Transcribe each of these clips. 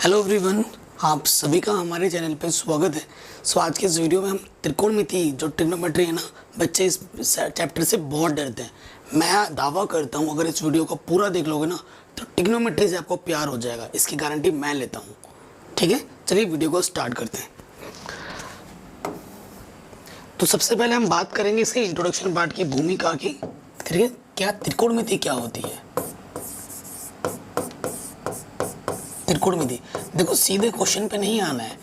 Hello everyone, आप सभी का हमारे चैनल पे स्वागत है। आज के इस वीडियो में हम त्रिकोणमिति जो ट्रिग्नोमेट्री है ना, बच्चे इस चैप्टर से बहुत डरते हैं। मैं दावा करता हूँ अगर इस वीडियो को पूरा देख लोगे ना तो ट्रिग्नोमेट्री से आपको प्यार हो जाएगा, इसकी गारंटी मैं लेता हूँ। ठीक है, चलिए वीडियो को स्टार्ट करते हैं। तो सबसे पहले हम बात करेंगे इसके इंट्रोडक्शन पार्ट की, भूमिका की। ठीक है, क्या त्रिकोणमिति क्या होती है। त्रिकोणमिति देखो, सीधे क्वेश्चन पे नहीं आना है।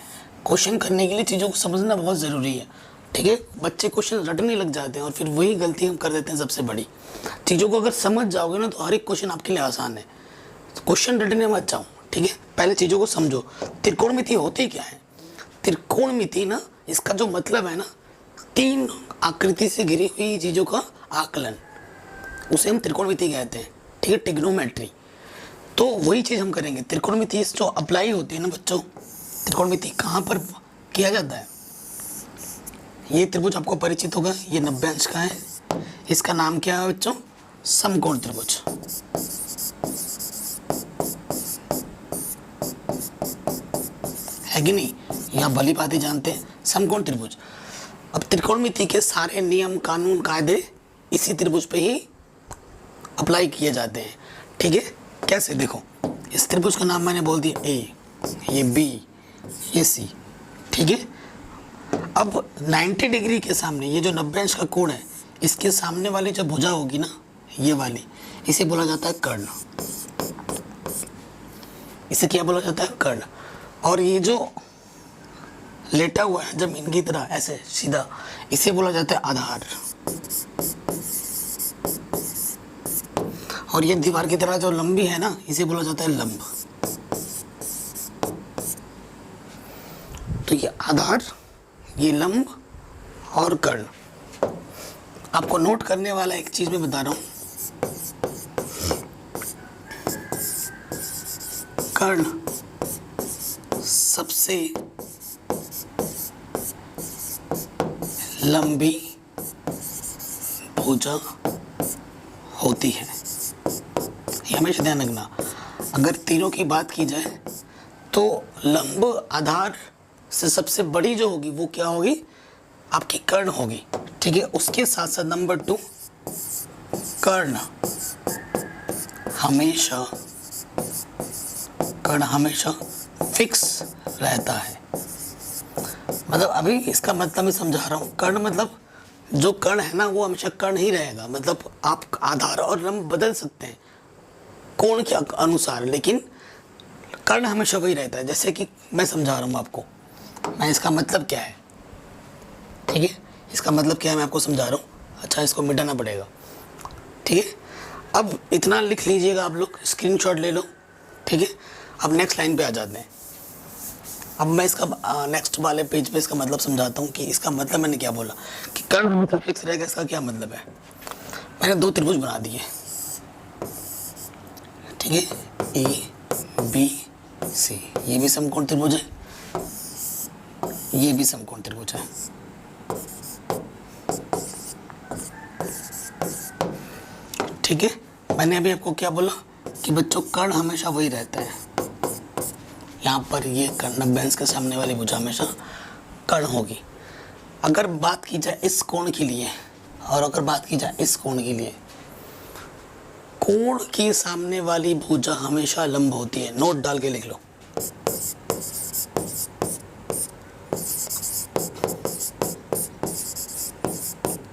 क्वेश्चन करने के लिए चीज़ों को समझना बहुत ज़रूरी है। ठीक है, बच्चे क्वेश्चन रटने लग जाते हैं और फिर वही गलती हम कर देते हैं सबसे बड़ी। चीज़ों को अगर समझ जाओगे ना तो हर एक क्वेश्चन आपके लिए आसान है। क्वेश्चन रटने मत जाओ। ठीक है, पहले चीज़ों को समझो। त्रिकोणमिति होती क्या है। त्रिकोणमिति ना, इसका जो मतलब है ना, तीन आकृति से घिरी हुई चीज़ों का आकलन, उसे हम त्रिकोणमिति कहते हैं। ठीक है, ट्रिग्नोमेट्री। तो वही चीज़ हम करेंगे। त्रिकोणमिति जो अप्लाई होती है ना बच्चों, त्रिकोणमिति कहाँ पर किया जाता है। ये त्रिभुज आपको परिचित होगा, ये 90 अंश का है। इसका नाम क्या है बच्चों, समकोण त्रिभुज। है कि नहीं, यहाँ भली बात ही जानते हैं, समकोण त्रिभुज। अब त्रिकोणमिति के सारे नियम कानून कायदे इसी त्रिभुज पे ही अप्लाई किए जाते हैं। ठीक है, कैसे देखो, इस त्रिभुज का नाम मैंने बोल दिया ए, ये बी, ये सी। ठीक है, अब 90 डिग्री के सामने ये जो 90 अंश का कोण है, इसके सामने वाली जो भुजा होगी ना, ये वाली, इसे बोला जाता है कर्ण। इसे क्या बोला जाता है, कर्ण। और ये जो लेटा हुआ है जमीन की तरह ऐसे सीधा, इसे बोला जाता है आधार। और ये दीवार की तरह जो लंबी है ना, इसे बोला जाता है लंब। तो ये आधार, ये लंब और कर्ण। आपको नोट करने वाला एक चीज मैं बता रहा हूं, कर्ण सबसे लंबी भुजा होती है। ये हमेशा ध्यान रखना। अगर तीनों की बात की जाए तो लंब आधार से सबसे बड़ी जो होगी वो क्या होगी, आपकी कर्ण होगी। ठीक है, उसके साथ साथ नंबर 2, कर्ण हमेशा फिक्स रहता है। मतलब अभी इसका मतलब मैं समझा रहा हूँ। कर्ण मतलब जो कर्ण है ना, वो हमेशा कर्ण ही रहेगा। मतलब आप आधार और लंब बदल सकते हैं कोण के अनुसार, लेकिन कर्ण हमेशा वही रहता है। जैसे कि मैं समझा रहा हूँ आपको, मैं इसका मतलब क्या है। ठीक है, इसका मतलब क्या है मैं आपको समझा रहा हूँ। अच्छा, इसको मिटाना पड़ेगा। ठीक है, अब इतना लिख लीजिएगा आप लोग, स्क्रीनशॉट ले लो। ठीक है, अब नेक्स्ट लाइन पे आ जाते हैं। अब मैं इसका नेक्स्ट वाले पेज पे इसका मतलब समझाता हूँ कि इसका मतलब मैंने क्या बोला कि कर्ण हमेशा फिक्स रहेगा। इसका क्या मतलब है, मैंने 2 त्रिभुज बना दिए। ठीक है, ए बी सी, ये भी समकोण त्रिभुज है, ये भी समकोण त्रिभुज है। ठीक है, मैंने अभी आपको क्या बोला कि बच्चों कर्ण हमेशा वही रहता है। यहाँ पर ये कर्ण 90 अंश के सामने वाली भुजा हमेशा कर्ण होगी। अगर बात की जाए इस कोण के लिए और अगर बात की जाए इस कोण के लिए, कोण के सामने वाली भुजा हमेशा लंब होती है। नोट डाल के लिख लो।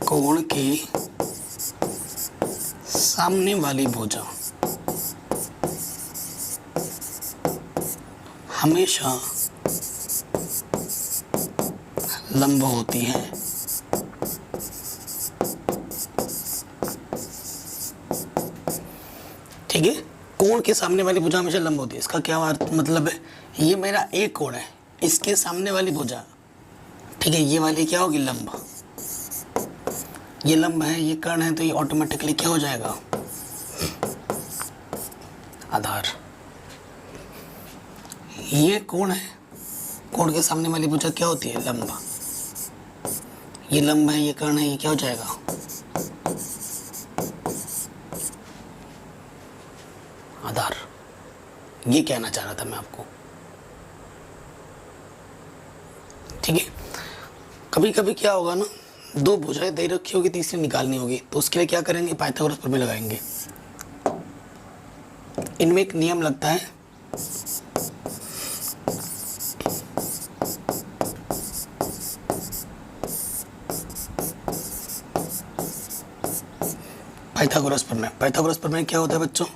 कोण के सामने वाली भुजा हमेशा लंब होती है। ठीक है, कोण के सामने वाली भुजा हमेशा लंब होती है। इसका क्या मतलब है, ये मेरा एक कोण है, इसके सामने वाली भुजा, ठीक है, ये वाली क्या होगी, लंब। ये लंब है, ये कर्ण है, तो ये ऑटोमेटिकली क्या हो जाएगा, आधार। ये कोण है, कोण के सामने वाली भुजा क्या होती है, लंब। ये लंब है, ये कर्ण है, ये क्या हो जाएगा, आधार। ये कहना चाह रहा था मैं आपको। ठीक है। कभी कभी क्या होगा ना, दो भुजाएं दे रखी होगी, तीसरी निकालनी होगी, तो उसके लिए क्या करेंगे, पाइथागोरस प्रमेय लगाएंगे। इनमें एक नियम लगता है, पाइथागोरस प्रमेय। पाइथागोरस प्रमेय क्या होता है बच्चों,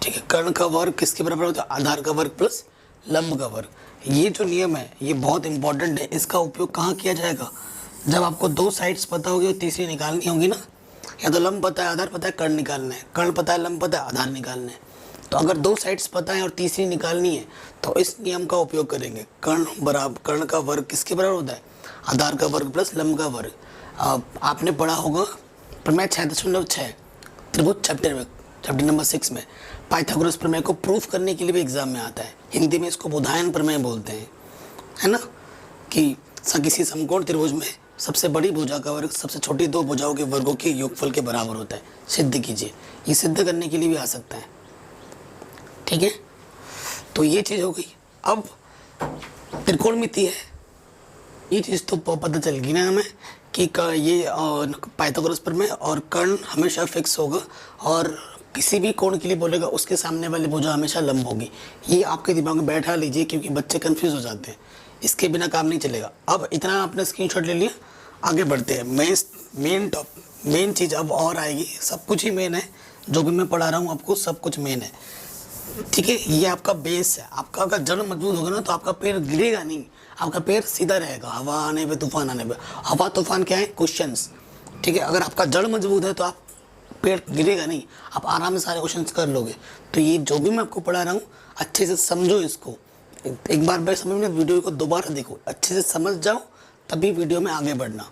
ठीक है, कर्ण का वर्ग किसके बराबर होता है, आधार का वर्ग प्लस लंब का वर्ग। ये जो नियम है ये बहुत इंपॉर्टेंट है। इसका उपयोग कहाँ किया जाएगा, जब आपको दो साइड्स पता होगी और तीसरी निकालनी होगी ना, या तो लंब पता है, आधार पता है, कर्ण निकालना है, कर्ण पता है, लंब पता है, आधार निकालना है। तो अगर दो साइड्स पता है और तीसरी निकालनी है तो इस नियम का उपयोग करेंगे। कर्ण का वर्ग किसके बराबर होता है, आधार का वर्ग प्लस लंब का वर्ग। आपने पढ़ा होगा प्रमेय 6.6 त्रिभुज चैप्टर नंबर 6 में। पाइथागोरस प्रमेय को प्रूफ करने के लिए भी एग्जाम में आता है। हिंदी में इसको बोधायन प्रमेय बोलते हैं, है ना, कि किसी समकोण त्रिभुज में सबसे बड़ी भुजा का वर्ग सबसे छोटी दो भुजाओं के वर्गों के योगफल के बराबर होता है, सिद्ध कीजिए। ये सिद्ध करने के लिए भी आ सकता है, ठीक है। तो ये चीज़ हो गई। अब त्रिकोणमिति है, ये चीज़ तो पता चल गई ना हमें कि ये पाइथागोरस प्रमेय और कर्ण हमेशा फिक्स होगा, और किसी भी कोण के लिए बोलेगा उसके सामने वाली भुजा हमेशा लंब होगी। ये आपके दिमाग में बैठा लीजिए, क्योंकि बच्चे कंफ्यूज हो जाते हैं, इसके बिना काम नहीं चलेगा। अब इतना आपने स्क्रीनशॉट ले लिया, आगे बढ़ते हैं। मेन चीज़ अब और आएगी, सब कुछ ही मेन है, जो भी मैं पढ़ा रहा हूँ आपको सब कुछ मेन है, ठीक है। ये आपका बेस है। आपका अगर जड़ मजबूत होगा ना तो आपका पैर गिरेगा नहीं, आपका पैर सीधा रहेगा हवा आने पे, तूफान आने पे। हवा तूफान क्या है, क्वेश्चंस, ठीक है। अगर आपका जड़ मजबूत है तो आप पैर गिरेगा नहीं, आप आराम से सारे क्वेश्चंस कर लोगे। तो ये जो भी मैं आपको पढ़ा रहा हूँ अच्छे से समझो इसको, एक बार मैं समझ में, वीडियो को दोबारा देखो, अच्छे से समझ जाओ, तभी वीडियो में आगे बढ़ना,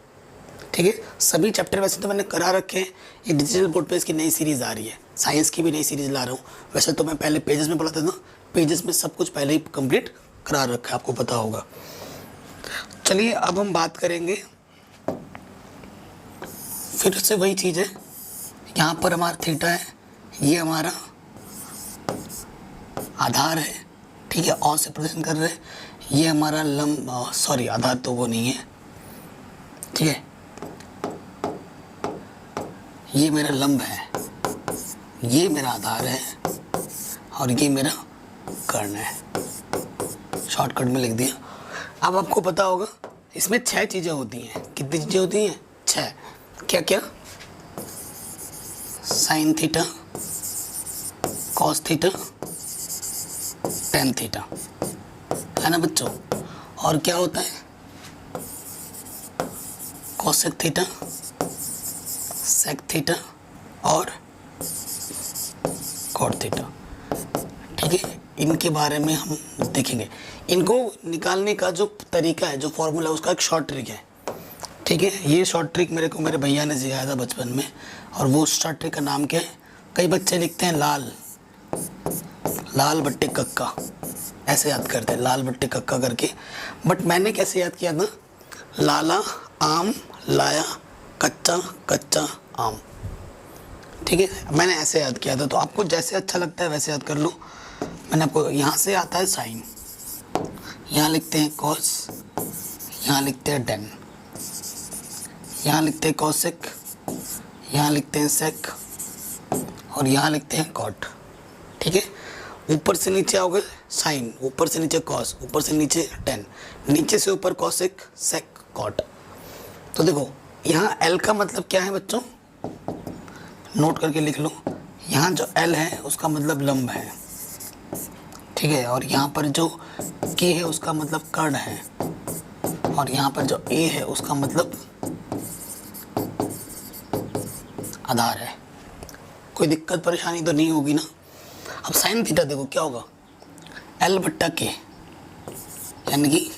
ठीक है। सभी चैप्टर वैसे तो मैंने करा रखे हैं। ये डिजिटल बोर्ड पे इसकी नई सीरीज़ आ रही है, साइंस की भी नई सीरीज़ ला रहा हूँ। वैसे तो मैं पहले पेजेस में पढ़ाता था, पेजेस में सब कुछ पहले ही कंप्लीट करा रखा है, आपको पता होगा। चलिए अब हम बात करेंगे, फिर से वही चीज़ है। यहाँ पर हमारा थीटा है, ये हमारा आधार है, ठीक है, और से प्रदर्शन कर रहे हैं। ये हमारा लंब, सॉरी आधार तो वो नहीं है, ठीक है, ये मेरा लंब है, ये मेरा आधार है, और ये मेरा कर्ण है। शॉर्टकट में लिख दिया। अब आपको पता होगा इसमें 6 चीज़ें होती हैं। कितनी चीज़ें होती हैं, 6। क्या क्या, sign theta, cos theta, tan theta, है ना बच्चों। और क्या होता है, कॉसेक थीटा, सेक थीटा और कॉट थीटा, ठीक है। इनके बारे में हम देखेंगे। इनको निकालने का जो तरीका है, जो फॉर्मूला है, उसका एक शॉर्ट ट्रिक है, ठीक है। ये शॉर्ट ट्रिक मेरे को मेरे भैया ने सिखाया था बचपन में, और वो शॉर्ट ट्रिक का नाम क्या है, कई बच्चे लिखते हैं लाल बट्टे कक्का, ऐसे याद करते हैं, लाल बट्टे कक्का करके। बट मैंने कैसे याद किया था, लाला आम लाया कच्चा कच्चा आम, ठीक है, मैंने ऐसे याद किया था। तो आपको जैसे अच्छा लगता है वैसे याद कर लो। मैंने आपको, यहाँ से आता है साइन, यहाँ लिखते हैं कॉस, यहाँ लिखते हैं टेन, यहाँ लिखते हैं कॉसेक, यहाँ लिखते हैं सेक, और यहाँ लिखते हैं कॉट, ठीक है। ऊपर से नीचे आओगे साइन, ऊपर से नीचे कॉस, ऊपर से नीचे टेन, नीचे से ऊपर कॉसेक सेक कॉट। तो देखो यहाँ एल का मतलब क्या है बच्चों, नोट करके लिख लो। यहाँ जो एल है उसका मतलब लंब है, ठीक है, और यहाँ पर जो के है उसका मतलब कर्ण है, और यहाँ पर जो ए है उसका मतलब आधार है। कोई दिक्कत परेशानी तो नहीं होगी ना। अब साइन थीटा देखो क्या होगा, एल बट्टा के, यानी कि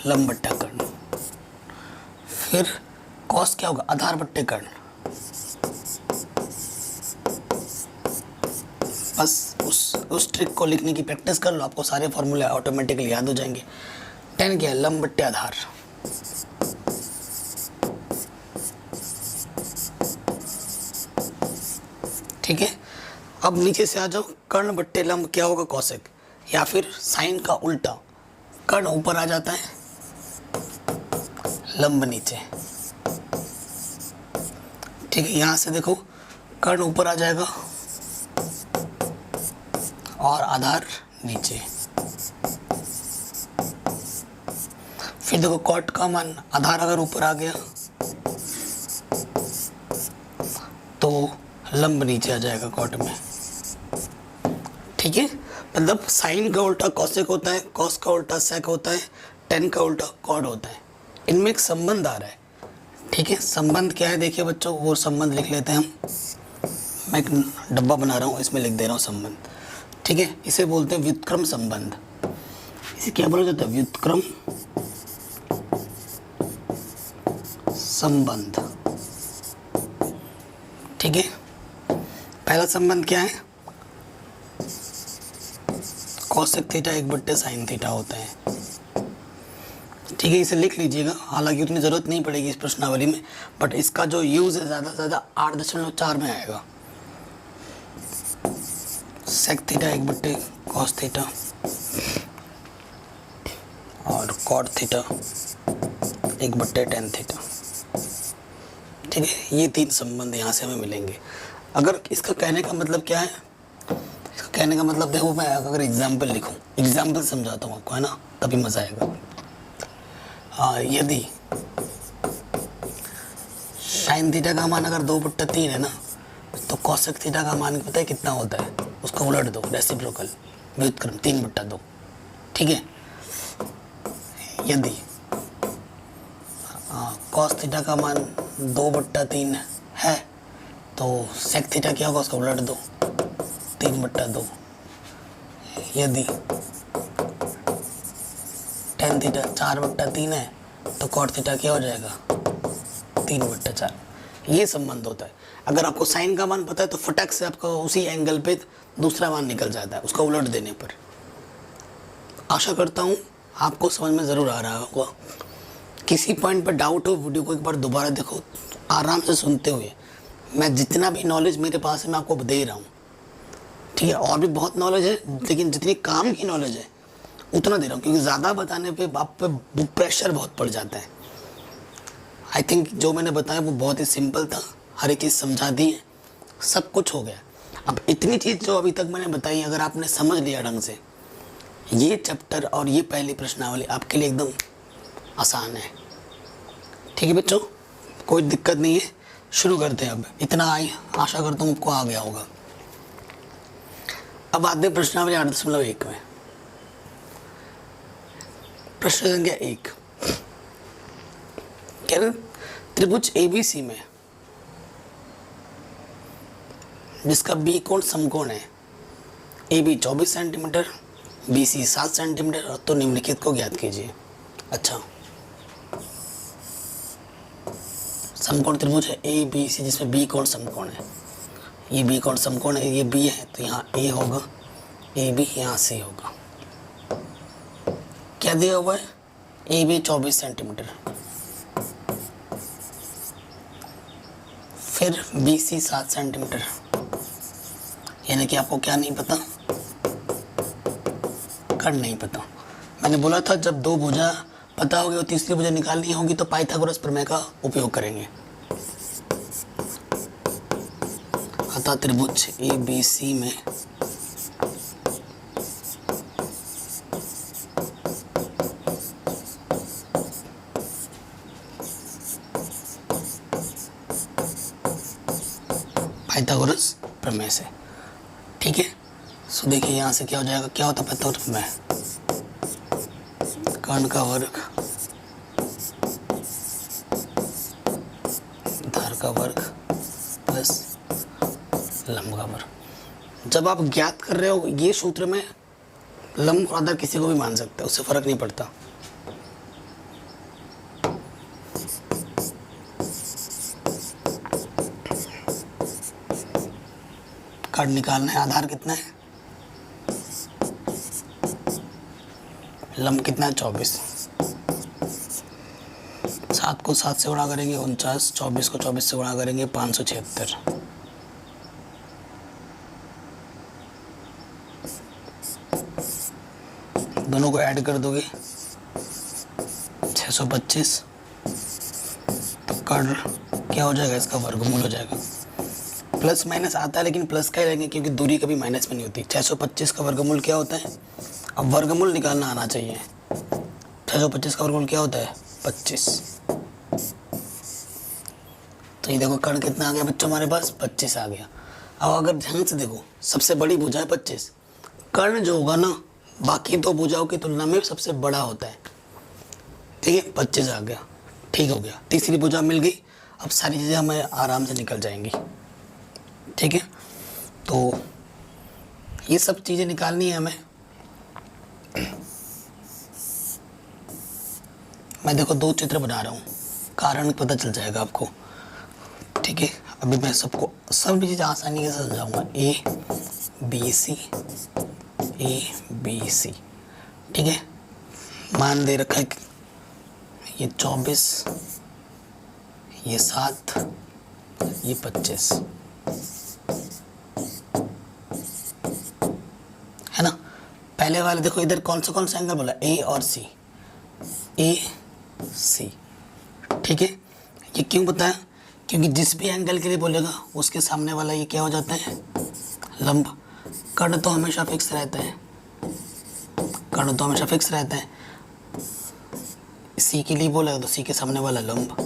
लंब बट्टा कर्ण। फिर कॉस क्या होगा, आधार बट्टे कर्ण। बस उस ट्रिक को लिखने की प्रैक्टिस कर लो, आपको सारे फॉर्मूले ऑटोमेटिकली याद हो जाएंगे। 10 क्या है, लंब बट्टे आधार। ठीक है, अब नीचे से आ जाओ, कर्ण बट्टे लंब क्या होगा, कौशिक, या फिर साइन का उल्टा, कर्ण ऊपर आ जाता है, लंब नीचे। ठीक है, यहां से देखो कर्ण ऊपर आ जाएगा और आधार नीचे। फिर देखो कॉट का मान, आधार अगर ऊपर आ गया तो लंब नीचे आ जाएगा कॉट में। ठीक है, मतलब साइन का उल्टा कॉसेक होता है, कॉस का उल्टा सेक होता है, टेन का उल्टा कॉड होता है। इनमें एक संबंध आ रहा है। ठीक है, संबंध क्या है देखिए बच्चों, वो संबंध लिख लेते हैं हम। मैं एक डब्बा बना रहा हूँ, इसमें लिख दे रहा हूँ संबंध। ठीक है, इसे बोलते हैं व्युत्क्रम संबंध। इसे क्या बोला जाता है, व्युत्क्रम संबंध। ठीक है, पहला संबंध क्या है, कॉसेक थीटा 1 साइन थीटा होता है। ठीक है, इसे लिख लीजिएगा, हालांकि उतनी ज़रूरत नहीं पड़ेगी इस प्रश्नावली में, बट इसका जो यूज़ है ज़्यादा से ज़्यादा 8.4 में आएगा। सेक थीटा 1 कॉस थीटा और कॉट थीटा 1/tan थीटा। ठीक है, ये 3 संबंध यहाँ से हमें मिलेंगे। अगर इसका कहने का मतलब क्या है, इसका कहने का मतलब देखो, मैं अगर एग्जाम्पल लिखूँ, एग्जाम्पल समझाता हूँ आपको, है ना, तभी मज़ा आएगा। यदि साइन थीटा का मान अगर 2/3 है ना, तो कॉसेक थीटा का मान पता है कितना होता है, उसको उलट दो, रेसिप्रोकल, व्युत्क्रम 3/2। ठीक है, यदि कॉस थीटा का मान 2/3 है तो सेक थीटा क्या होगा, उसका उलट दो, 3/2। यदि टेन थीटा 4/3 है तो कॉट थीटा क्या हो जाएगा, 3/4। ये संबंध होता है। अगर आपको साइन का मान पता है तो फटक से आपको उसी एंगल पे दूसरा मान निकल जाता है, उसका उलट देने पर। आशा करता हूँ आपको समझ में ज़रूर आ रहा होगा। किसी पॉइंट पर डाउट हो, वीडियो को एक बार दोबारा देखो, आराम से सुनते हुए। मैं जितना भी नॉलेज मेरे पास है मैं आपको दे रहा हूँ। ठीक है, और भी बहुत नॉलेज है, लेकिन जितनी काम की नॉलेज है उतना दे रहा हूँ, क्योंकि ज़्यादा बताने पे आप पे प्रेशर बहुत पड़ जाता है। आई थिंक जो मैंने बताया वो बहुत ही सिंपल था, हर एक चीज़ समझा दी है, सब कुछ हो गया। अब इतनी चीज़ जो अभी तक मैंने बताई, अगर आपने समझ लिया ढंग से, ये चैप्टर और ये पहली प्रश्नावली आपके लिए एकदम आसान है। ठीक है बच्चों, कोई दिक्कत नहीं है, शुरू करते हैं। अब इतना आई, आशा करता हूँ आपको आ गया होगा। अब आते हैं प्रश्नावली 8.1 में। प्रश्न संख्या 1, क्या त्रिभुज ABC में जिसका बी कोण समकोण है, AB 24 सेंटीमीटर, BC 7 सेंटीमीटर, और तो निम्नलिखित को ज्ञात कीजिए। अच्छा, समकोण त्रिभुज है ABC जिसमें बी कोण समकोण है। ये बी कोण समकोण है, ये B है तो यहाँ A होगा, AB यहाँ C होगा। क्या दिया हुआ है, AB 24 सेंटीमीटर, फिर BC 7 सेंटीमीटर। यानी कि आपको क्या नहीं पता, कर्ण नहीं पता। मैंने बोला था जब 2 भुजा पता होगी और तीसरी भुजा निकालनी होगी तो पाइथागोरस प्रमेय का उपयोग करेंगे। अतः त्रिभुज ABC में पाइथागोरस प्रमेय से। ठीक है, सो देखिए यहाँ से क्या हो जाएगा, क्या होता है पाइथागोरस प्रमेय, कर्ण का वर्ग आधार का वर्ग प्लस लंब का वर्ग। जब आप ज्ञात कर रहे हो ये सूत्र में लंब और आधार किसी को भी मान सकते हैं, उससे फर्क नहीं पड़ता। कर्ण निकालना है, आधार कितना है, लंब कितना है 24। 7 को 7 से गुणा करेंगे 49, 24 को 24 से गुणा करेंगे 576, दोनों को ऐड कर दोगे 625, तो कर क्या हो जाएगा, इसका वर्गमूल हो जाएगा। प्लस माइनस आता है लेकिन प्लस का ही रहेंगे क्योंकि दूरी कभी माइनस में नहीं होती। 625 का वर्गमूल क्या होता है, अब वर्गमूल निकालना आना चाहिए। 625 का वर्गमूल क्या होता है, 25। तो ये देखो कर्ण कितना आ गया बच्चों हमारे पास, 25 आ गया। अब अगर ध्यान से देखो, सबसे बड़ी भुजा है 25, कर्ण जो होगा ना बाकी दो भुजाओं की तुलना में सबसे बड़ा होता है। ठीक है, 25 आ गया, ठीक हो गया, तीसरी भुजा मिल गई। अब सारी चीज़ें हमें आराम से निकल जाएंगी। ठीक है, तो ये सब चीज़ें निकालनी है हमें। मैं देखो 2 चित्र बना रहा हूँ, कारण पता चल जाएगा आपको। ठीक है, अभी मैं सबको सब चीज़ें आसानी से समझाऊंगा। ए बी सी, ठीक है। मान दे रखा है ये 24, ये 7, ये 25 है ना। पहले वाले देखो इधर कौन सा एंगल बोला, ए और सी, ए सी। ठीक है, ये क्यों बताया, क्योंकि जिस भी एंगल के लिए बोलेगा उसके सामने वाला ये क्या हो जाता है, लंब। कर्ण तो हमेशा फिक्स रहता है, कर्ण तो हमेशा फिक्स रहता है। सी के लिए बोलेगा तो सी के सामने वाला लंब,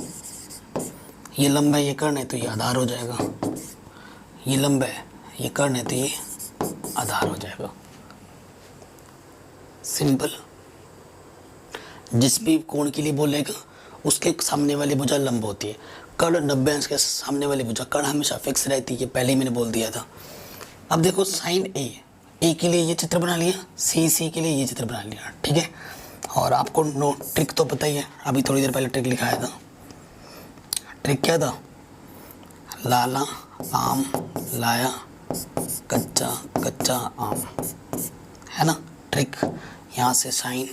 ये लंब है, ये कर्ण है तो ये आधार हो जाएगा। ये लंब है, ये कर्ण है तो ये आधार हो जाएगा। सिंपल। जिस भी कोण के लिए बोलेगा उसके सामने वाली भुजा लंब होती है। कर्ण 90 अंश के सामने वाली भुजा, कर्ण हमेशा फिक्स रहती है, ये पहले ही मैंने बोल दिया था। अब देखो साइन ए के लिए ये चित्र बना लिया, सी के लिए ये चित्र बना लिया। ठीक है, और आपको नो ट्रिक तो पता ही है, अभी थोड़ी देर पहले ट्रिक लिखाया था। ट्रिक क्या था, लाला आम लाया कच्चा कच्चा आम, है ना। ट्रिक यहाँ से sine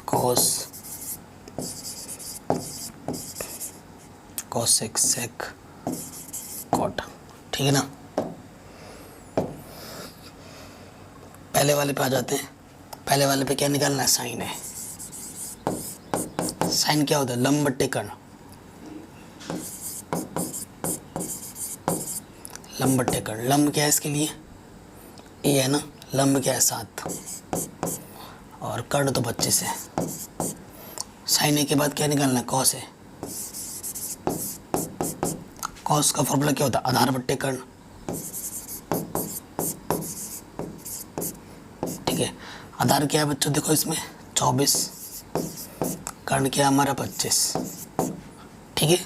cos cosec sec cot, ठीक है ना। पहले वाले पे आ जाते हैं। पहले वाले पे क्या निकालना है, साइन है। साइन क्या होता है, लंब बट्टे कर्ण, लंब बट्टे कर्ण। लंब क्या है इसके लिए, ए है ना, लंब क्या है 7 और कर्ण तो 25 है। साइन ए के बाद क्या निकालना है, कॉस है। कॉस का फॉर्मूला क्या होता है, आधार बट्टे कर्ण। ठीक है, आधार क्या है बच्चों, देखो इसमें 24, कर्ण क्या है हमारा 25। ठीक है,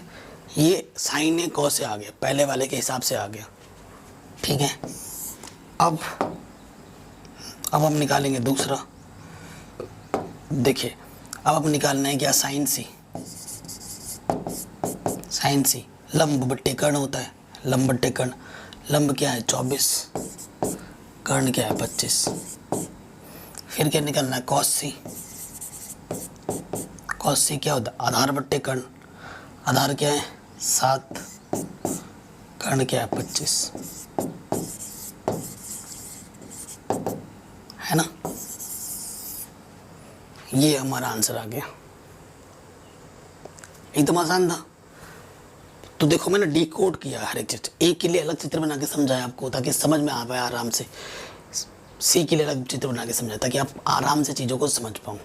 ये साइन ए कॉस से आ गया, पहले वाले के हिसाब से आ गया। ठीक है, अब हम निकालेंगे दूसरा। देखिए अब हम निकालना है क्या, साइन सी। साइन सी लंब बट्टे कर्ण होता है, लंब बट्टे कर्ण। लंब क्या है 24, कर्ण क्या है 25। फिर क्या निकालना है, कॉस सी। कॉस सी क्या होता है, आधार बट्टे कर्ण। आधार क्या है 7, कर्ण क्या है 25, है ना। ये हमारा आंसर आ गया, एकदम आसान था। तो देखो मैंने डिकोड किया हर एक चीज, ए के लिए अलग चित्र बना के समझाया आपको ताकि समझ में आ पाए आराम से। सी के लिए अलग चित्र बना के समझाया ताकि आप आराम से चीज़ों को समझ पाओ।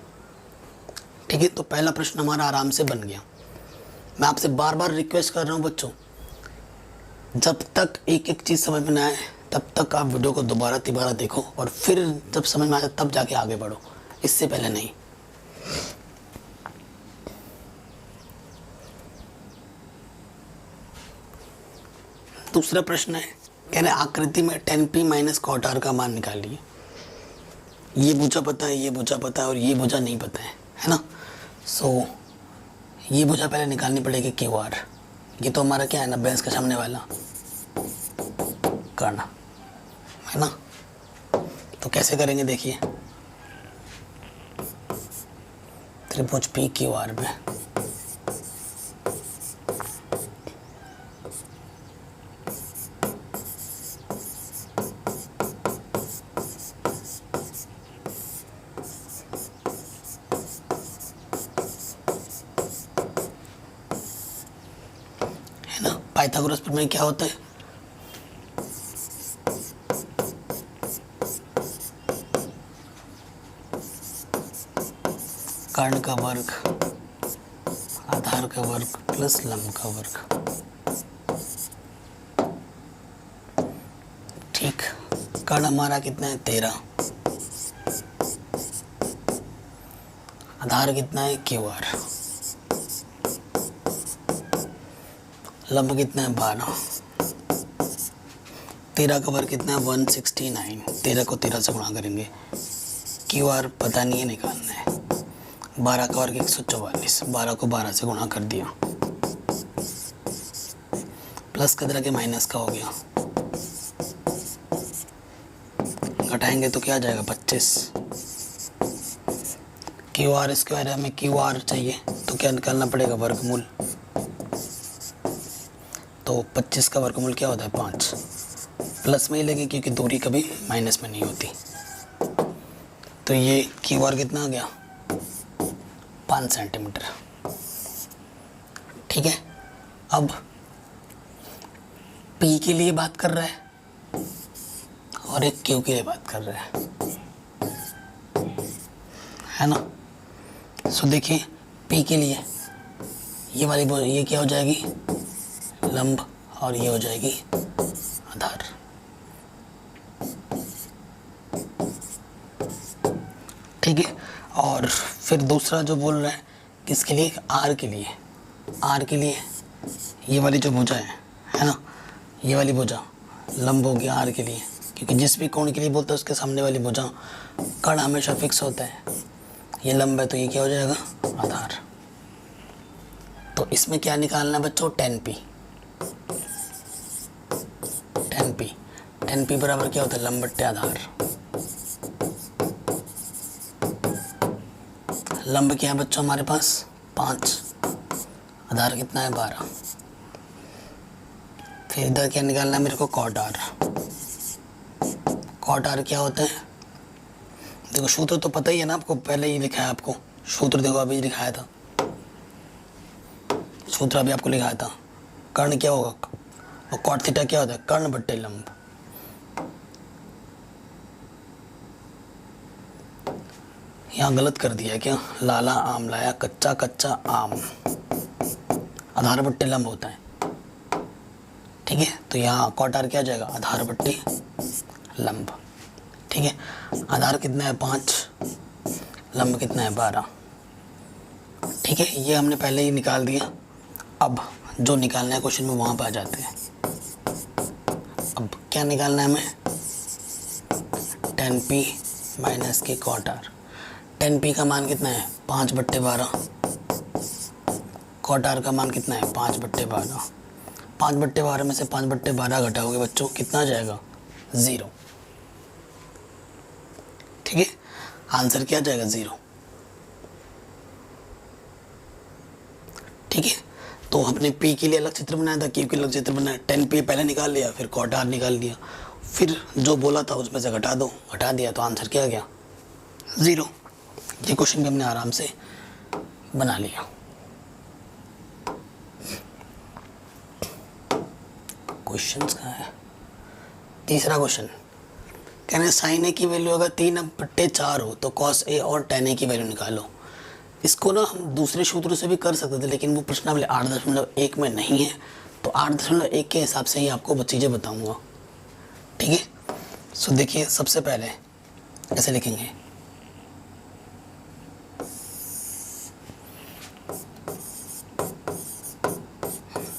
ठीक है, तो पहला प्रश्न हमारा आराम से बन गया। मैं आपसे बार बार रिक्वेस्ट कर रहा हूँ बच्चों, जब तक एक एक चीज़ समझ में ना आए तब तक आप वीडियो को दोबारा तिबारा देखो और फिर जब समझ में आ जाए तब जाके आगे बढ़ो, इससे पहले नहीं। दूसरा प्रश्न है, कह रहे आकृति में tan p minus cot r का मान निकालिए। ये भुजा पता है, ये भुजा पता है और ये भुजा नहीं पता है ना। सो ये भुजा पहले निकालनी पड़ेगी QR। ये तो हमारा क्या है, 90 अंश का सामने वाला कर्ण, है ना। तो कैसे करेंगे देखिए, त्रिभुज PQR में पाइथागोरस प्रमेय क्या होता है? कर्ण का वर्ग, आधार का वर्ग प्लस लंब का वर्ग। ठीक, कर्ण हमारा कितना है? 13। आधार कितना है? QR। लंब कितना है? 12। 13 का वर्ग कितना है? 169। 13 को 13 से गुणा करेंगे। QR पता नहीं है, निकालना है। 12 का वर्ग 144। 12 को 12 से गुणा कर दिया। प्लस की तरह के माइनस का हो गया, घटाएंगे तो क्या आ जाएगा? 25। QR स्क्वायर है, हमें QR चाहिए तो क्या निकालना पड़ेगा? वर्गमूल। तो 25 का वर्गमूल क्या होता है? 5। प्लस में ही लेंगे क्योंकि दूरी कभी माइनस में नहीं होती। तो ये QR कितना आ गया? 5 सेंटीमीटर। ठीक है, अब P के लिए बात कर रहा है और एक Q के लिए बात कर रहा है ना। सो देखिए, P के लिए ये वाली ये क्या हो जाएगी? लंब, और ये हो जाएगी आधार। ठीक है, और फिर दूसरा जो बोल रहा है किसके लिए? R के लिए। R के लिए ये वाली जो भुजा है ना, ये वाली भुजा लंब हो गया R के लिए, क्योंकि जिस भी कोण के लिए बोलते हैं उसके सामने वाली भुजा कर्ण हमेशा फिक्स होता है। ये लंब है तो ये क्या हो जाएगा? आधार। तो इसमें क्या निकालना है बच्चों? 10P। 10P। 10P बराबर क्या होता है? लंब बट्टे आधार। लंब क्या है बच्चों हमारे पास? 5। आधार कितना है? 12। फिर इधर क्या निकालना है मेरे को? Cot R। कॉट R क्या होता है? देखो सूत्र तो पता ही है ना आपको, पहले ही लिखा है आपको सूत्र। देखो अभी लिखाया था सूत्र, अभी आपको लिखाया था। कर्ण क्या होगा? और कॉट थीटा क्या होता है? कर्ण बट्टे लंब। यहाँ गलत कर दिया क्या? लाला आम लाया, कच्चा कच्चा आम। आधार बट्टे लंब होता है। ठीक है, तो यहाँ कॉट R क्या जाएगा? आधार बट्टे लंब। ठीक है, आधार कितना है? 5। लंब कितना है? 12। ठीक है, ये हमने पहले ही निकाल दिया। अब जो निकालना है क्वेश्चन में वहाँ पे आ जाते हैं। अब क्या निकालना है हमें? 10P माइनस के कॉट R। 10P का मान कितना है? 5/12। कॉट R का मान कितना है? 5/12। 5/12 में से 5/12 घटाओगे बच्चों, कितना आ जाएगा? 0। ठीक है, आंसर क्या जाएगा? 0। ठीक है, तो हमने P के लिए अलग चित्र बनाया था, Q के लिए अलग चित्र बनाया। 10P पहले निकाल लिया, फिर कॉट R निकाल लिया, फिर जो बोला था उसमें से घटा दो, घटा दिया तो आंसर क्या आ गया? 0। ये क्वेश्चन भी हमने आराम से बना लिया। क्वेश्चंस कहाँ है? तीसरा क्वेश्चन कह रहे साइन ए की वैल्यू अगर 3/4 हो तो कॉस ए और tan ए की वैल्यू निकालो। इसको ना हम दूसरे सूत्रों से भी कर सकते थे, लेकिन वो प्रश्नावली 8.1 में नहीं है, तो 8.1 के हिसाब से ही आपको वो चीज़ें बताऊंगा। ठीक है, सो देखिए सबसे पहले ऐसे लिखेंगे,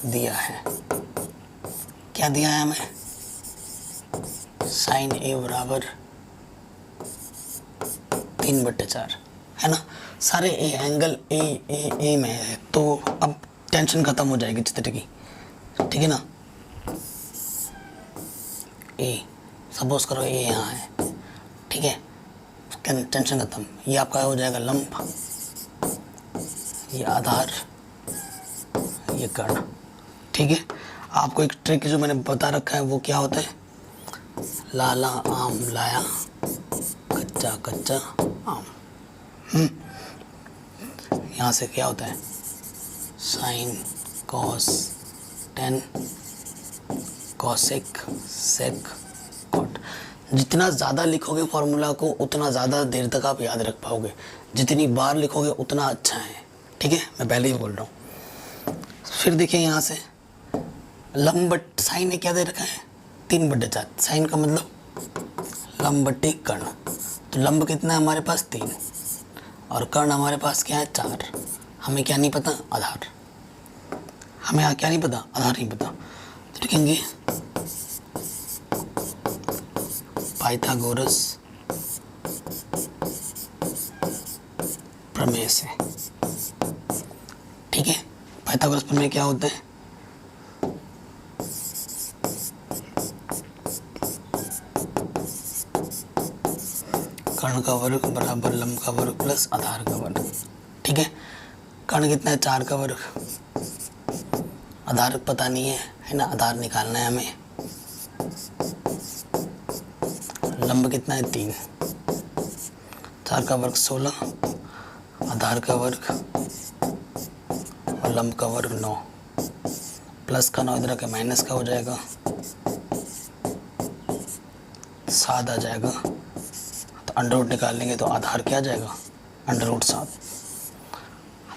दिया है, क्या दिया है हमें? साइन ए बराबर 3/4 है ना। सारे ए एंगल ए में है, तो अब टेंशन खत्म हो जाएगी चित्र की। ठीक है ना, ए सपोज करो ए यहाँ है। ठीक है, टेंशन खत्म। ये आपका हो जाएगा लंब, ये आधार, ये कर्ण। ठीक है, आपको एक ट्रिक जो मैंने बता रखा है वो क्या होता है? लाला आम लाया, कच्चा कच्चा आम। यहाँ से क्या होता है? Sine cos tan cosec sec cot. जितना ज़्यादा लिखोगे फॉर्मूला को उतना ज़्यादा देर तक आप याद रख पाओगे, जितनी बार लिखोगे उतना अच्छा है। ठीक है, मैं पहले ही बोल रहा हूँ। फिर देखिए यहाँ से लंब बट साइन ने क्या दे रखा है 3/4। साइन का मतलब लंब बट्टी कर्ण। तो लंब कितना है हमारे पास 3 और कर्ण हमारे पास क्या है 4। हमें क्या नहीं पता आधार, हमें क्या नहीं पता आधार नहीं पता। तो लिखेंगे पाइथागोरस प्रमेय से। ठीक है, पाइथागोरस प्रमेय क्या होता है, कर्ण का वर्ग बराबर लंब का वर्ग प्लस आधार का वर्ग। ठीक है, कर्ण कितना है 4 का वर्ग, आधार पता नहीं है ना, आधार निकालना है हमें। लंब कितना है 3, 4 का वर्ग 16, आधार का वर्ग और लंब का वर्ग 9, प्लस का 9 इधर के माइनस का हो जाएगा, 7 आ जाएगा। तो अंडर रूट निकाल लेंगे तो आधार क्या आ जाएगा अंडर रूट 7।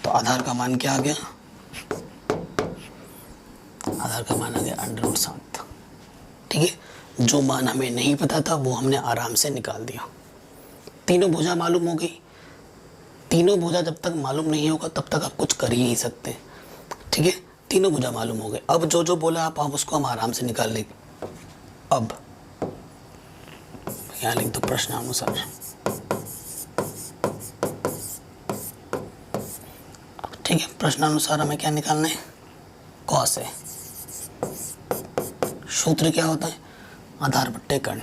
तो आधार का मान क्या आ गया, आधार का मान आ गया अंडर रूट 7। ठीक है, जो मान हमें नहीं पता था वो हमने आराम से निकाल दिया। तीनों भुजा मालूम हो गई। तीनों भुजा जब तक मालूम नहीं होगा तब तक आप कुछ कर ही नहीं सकते। ठीक है, तीनों भुजा मालूम हो गए। अब जो जो बोला आप उसको हम आराम से निकाल लेंगे। अब यहाँ लिख दो प्रश्नानुसार। ठीक है, प्रश्नानुसार हमें क्या निकालना है, कॉस है। सूत्र क्या होता है, आधार बट्टे कर्ण।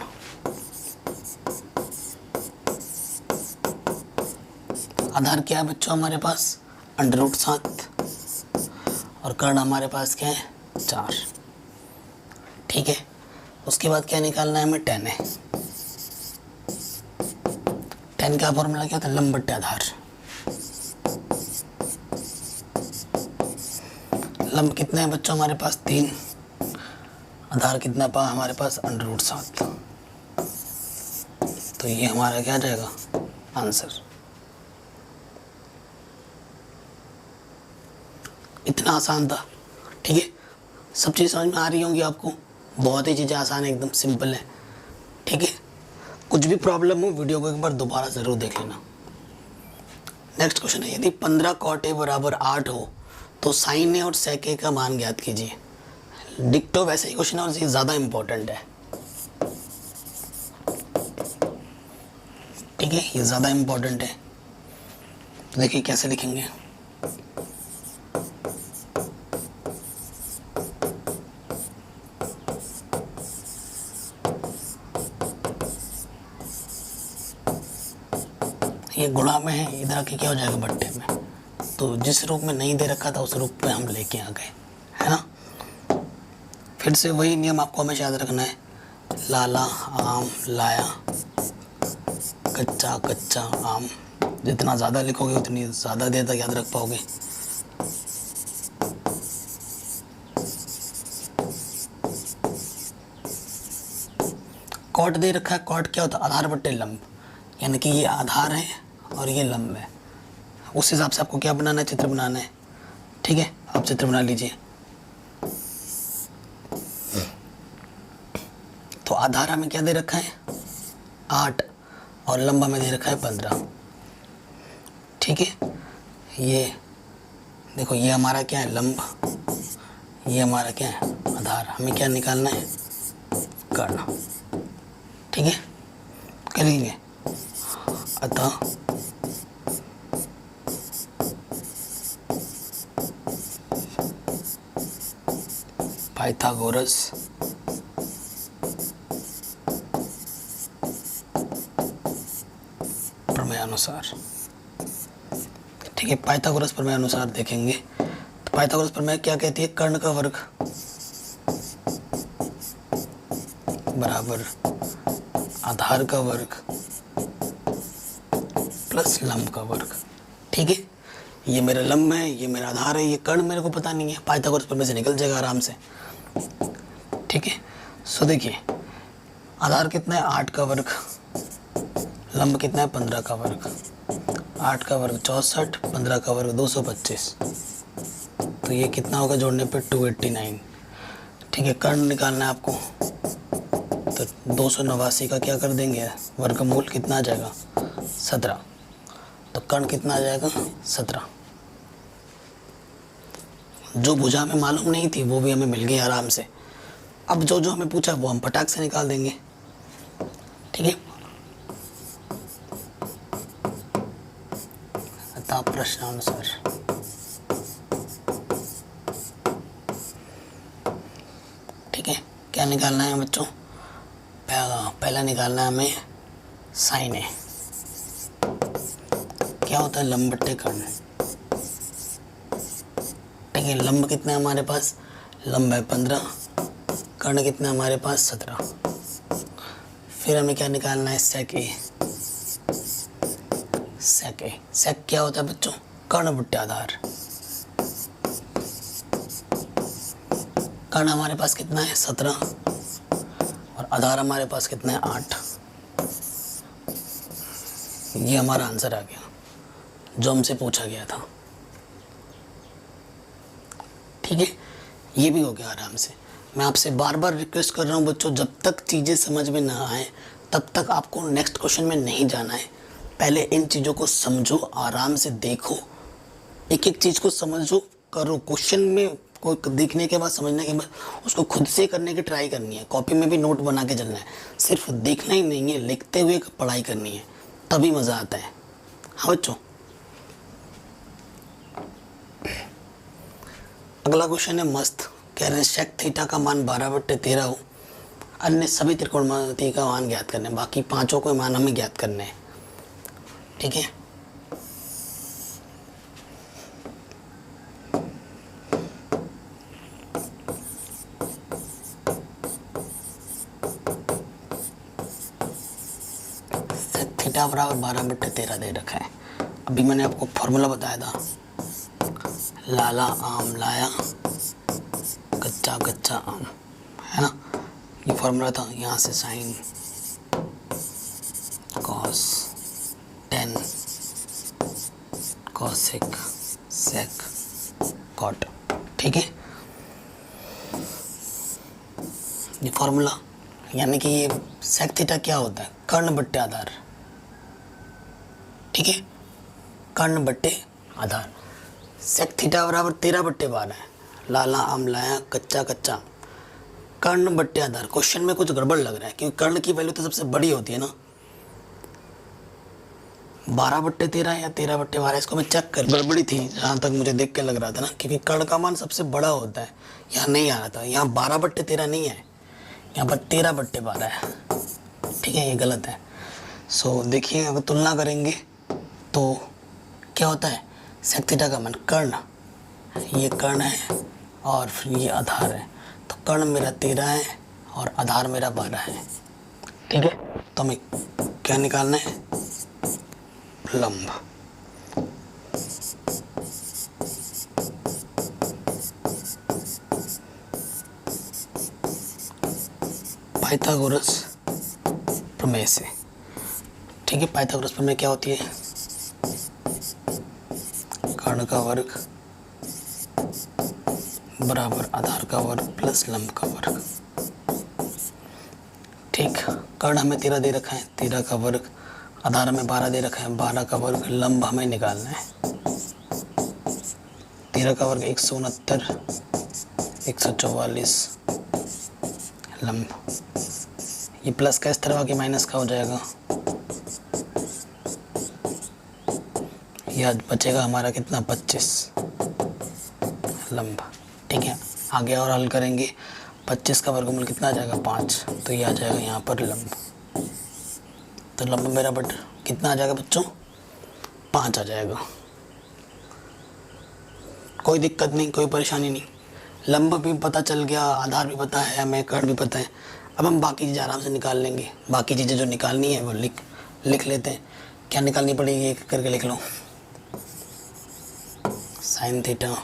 आधार क्या है बच्चों हमारे पास अंडर रूट 7 और कर्ण हमारे पास क्या है 4। ठीक है, उसके बाद क्या निकालना है हमें, tan है। tan का फॉर्मूला क्या होता है, लंब बट्टे आधार। लंब कितने हैं बच्चों हमारे पास 3, आधार कितना पा हमारे पास अंडर रूट 7। तो ये हमारा क्या जाएगा आंसर। इतना आसान था। ठीक है, सब चीज़ समझ में आ रही होंगी आपको, बहुत ही चीज़ें आसान है, एकदम सिंपल है। ठीक है, कुछ भी प्रॉब्लम हो वीडियो को एक बार दोबारा ज़रूर देख लेना। नेक्स्ट क्वेश्चन है, यदि 15 cot A बराबर 8 हो तो sin A और sec A का मान ज्ञात कीजिए। डिक्टो वैसे ही क्वेश्चन है और ये ज़्यादा इम्पोर्टेंट है। ठीक है, ये ज़्यादा इम्पोर्टेंट है। तो देखिए कैसे लिखेंगे, ये गुणा में है, इधर आके क्या हो जाएगा बट्टे में। तो जिस रूप में नहीं दे रखा था उस रूप पे हम लेके आ गए, है ना। फिर से वही नियम आपको हमेशा याद रखना है, लाला आम लाया, कच्चा कच्चा आम। जितना ज़्यादा लिखोगे उतनी ज़्यादा देर तक याद रख पाओगे। कॉट दे रखा है, कॉट क्या होता है आधार बट्टे लंब, यानी कि ये आधार है और ये लंब है। उस हिसाब से आपको क्या बनाना है, चित्र बनाना है। ठीक है, आप चित्र बना लीजिए। तो आधार हमें क्या दे रखा है 8 और लंबा में दे रखा है 15। ठीक है, ये देखो ये हमारा क्या है लंब, ये हमारा क्या है आधार। हमें क्या निकालना है कर्ण। ठीक है, करेंगे। अतः पाइथागोरस प्रमेय अनुसार। ठीक है, पाइथागोरस प्रमेय अनुसार देखेंगे तो पाइथागोरस प्रमेय क्या कहती है, कर्ण का वर्ग बराबर आधार का वर्ग प्लस लंब का वर्ग। ठीक है, ये मेरा लंब है, ये मेरा आधार है, ये कर्ण मेरे को पता नहीं है, पाइथागोरस प्रमेय से निकल जाएगा आराम से। ठीक है, सो देखिए, आधार कितना है 8 का वर्ग, लंब कितना है 15 का वर्ग, 8 का वर्ग 64, 15 का वर्ग 225, तो ये कितना होगा जोड़ने पे 289। ठीक है, कर्ण निकालना है आपको, तो 289 का क्या कर देंगे वर्गमूल, कितना आ जाएगा 17, तो कर्ण कितना आ जाएगा 17। जो भुजा हमें मालूम नहीं थी वो भी हमें मिल गई आराम से। अब जो जो हमें पूछा वो हम फटाक से निकाल देंगे। ठीक है, अतः प्रश्नानुसार ठीक है, क्या निकालना है बच्चों, पहला निकालना है हमें साइन है। क्या होता है लंब बट्टे कर्ण। ठीक है, लंब कितना है हमारे पास, लंब है 15, कर्ण कितना है हमारे पास 17। फिर हमें क्या निकालना है सेक ए। सेक ए, सेक क्या होता है बच्चों, कर्ण बट्टे आधार। कर्ण हमारे पास कितना है 17 और आधार हमारे पास कितना है 8। ये हमारा आंसर आ गया जो हमसे पूछा गया था। ठीक है, ये भी हो गया आराम से। मैं आपसे बार बार रिक्वेस्ट कर रहा हूँ बच्चों, जब तक चीज़ें समझ में ना आए तब तक आपको नेक्स्ट क्वेश्चन में नहीं जाना है। पहले इन चीज़ों को समझो, आराम से देखो, एक एक चीज़ को समझो, करो। क्वेश्चन में को देखने के बाद, समझने के बाद उसको खुद से करने की ट्राई करनी है। कॉपी में भी नोट बना के चलना है, सिर्फ देखना ही नहीं है, लिखते हुए पढ़ाई करनी है, तभी मज़ा आता है। हाँ बच्चों, अगला क्वेश्चन है मस्त। कह रहे हैं शेक थीटा का मान 12/13 हो, अन्य सभी त्रिकोणमिति का मान ज्ञात करने, बाकी पांचों के मान हमें ज्ञात करने हैं। ठीक है, शेक थीटा बराबर 12/13 दे रखा है। अभी मैंने आपको फॉर्मूला बताया था, लाला आम लाया कच्चा कच्चा आम, है ना, ये फॉर्मूला था। यहाँ से sine cos tan cosec sec cot. ठीक है, ये फॉर्मूला, यानी कि ये सेक थीटा क्या होता है, कर्ण बट्टे आधार। ठीक है, कर्ण बट्टे आधार। सेक थीटा बराबर 13/12 है। लाला आम लाया कच्चा कच्चा, कर्ण बट्टे आधार। क्वेश्चन में कुछ गड़बड़ लग रहा है, क्योंकि कर्ण की वैल्यू तो सबसे बड़ी होती है ना, 12/13 या 13/12। इसको मैं चेक कर, गड़बड़ी थी जहाँ तक मुझे देख के लग रहा था ना, क्योंकि कर्ण का मान सबसे बड़ा होता है। यहाँ नहीं आ रहा था, यहाँ 12/13 नहीं है, यहाँ पर 13/12 है। ठीक है, ये गलत है। सो देखिए, अगर तुलना करेंगे तो क्या होता है, सेक थीटा का मान कर्ण, ये कर्ण है और फिर ये आधार है, तो कर्ण मेरा 13 है और आधार मेरा 12 है। ठीक है, तो हमें क्या निकालना है, लंब। पाइथागोरस प्रमेय से। ठीक है, पाइथागोरस प्रमेय क्या होती है, कर्ण का वर्ग बराबर आधार का वर्ग प्लस लंब का वर्ग। ठीक, कर्ण हमें 13 दे रखा है, 13 का वर्ग, आधार हमें 12 दे रखा है, 12 का वर्ग, लंब हमें निकालना है। 13 का वर्ग 169, 144 लंब। ये प्लस का इस तरह की माइनस का हो जाएगा, यह बचेगा हमारा कितना 25 लंब। ठीक है, आगे और हल करेंगे, 25 का वर्गमूल कितना आ जाएगा 5, तो ये आ जाएगा यहाँ पर लंब। तो लंब मेरा बट कितना आ जाएगा बच्चों, 5 आ जाएगा। कोई दिक्कत नहीं, कोई परेशानी नहीं, लंब भी पता चल गया, आधार भी पता है हमें, कर्ण भी पता है। अब हम बाकी चीज़ें आराम से निकाल लेंगे। बाकी चीज़ें जो निकालनी है वो लिख लेते हैं। क्या निकालनी पड़ेगी, एक करके लिख लो। Sine theta,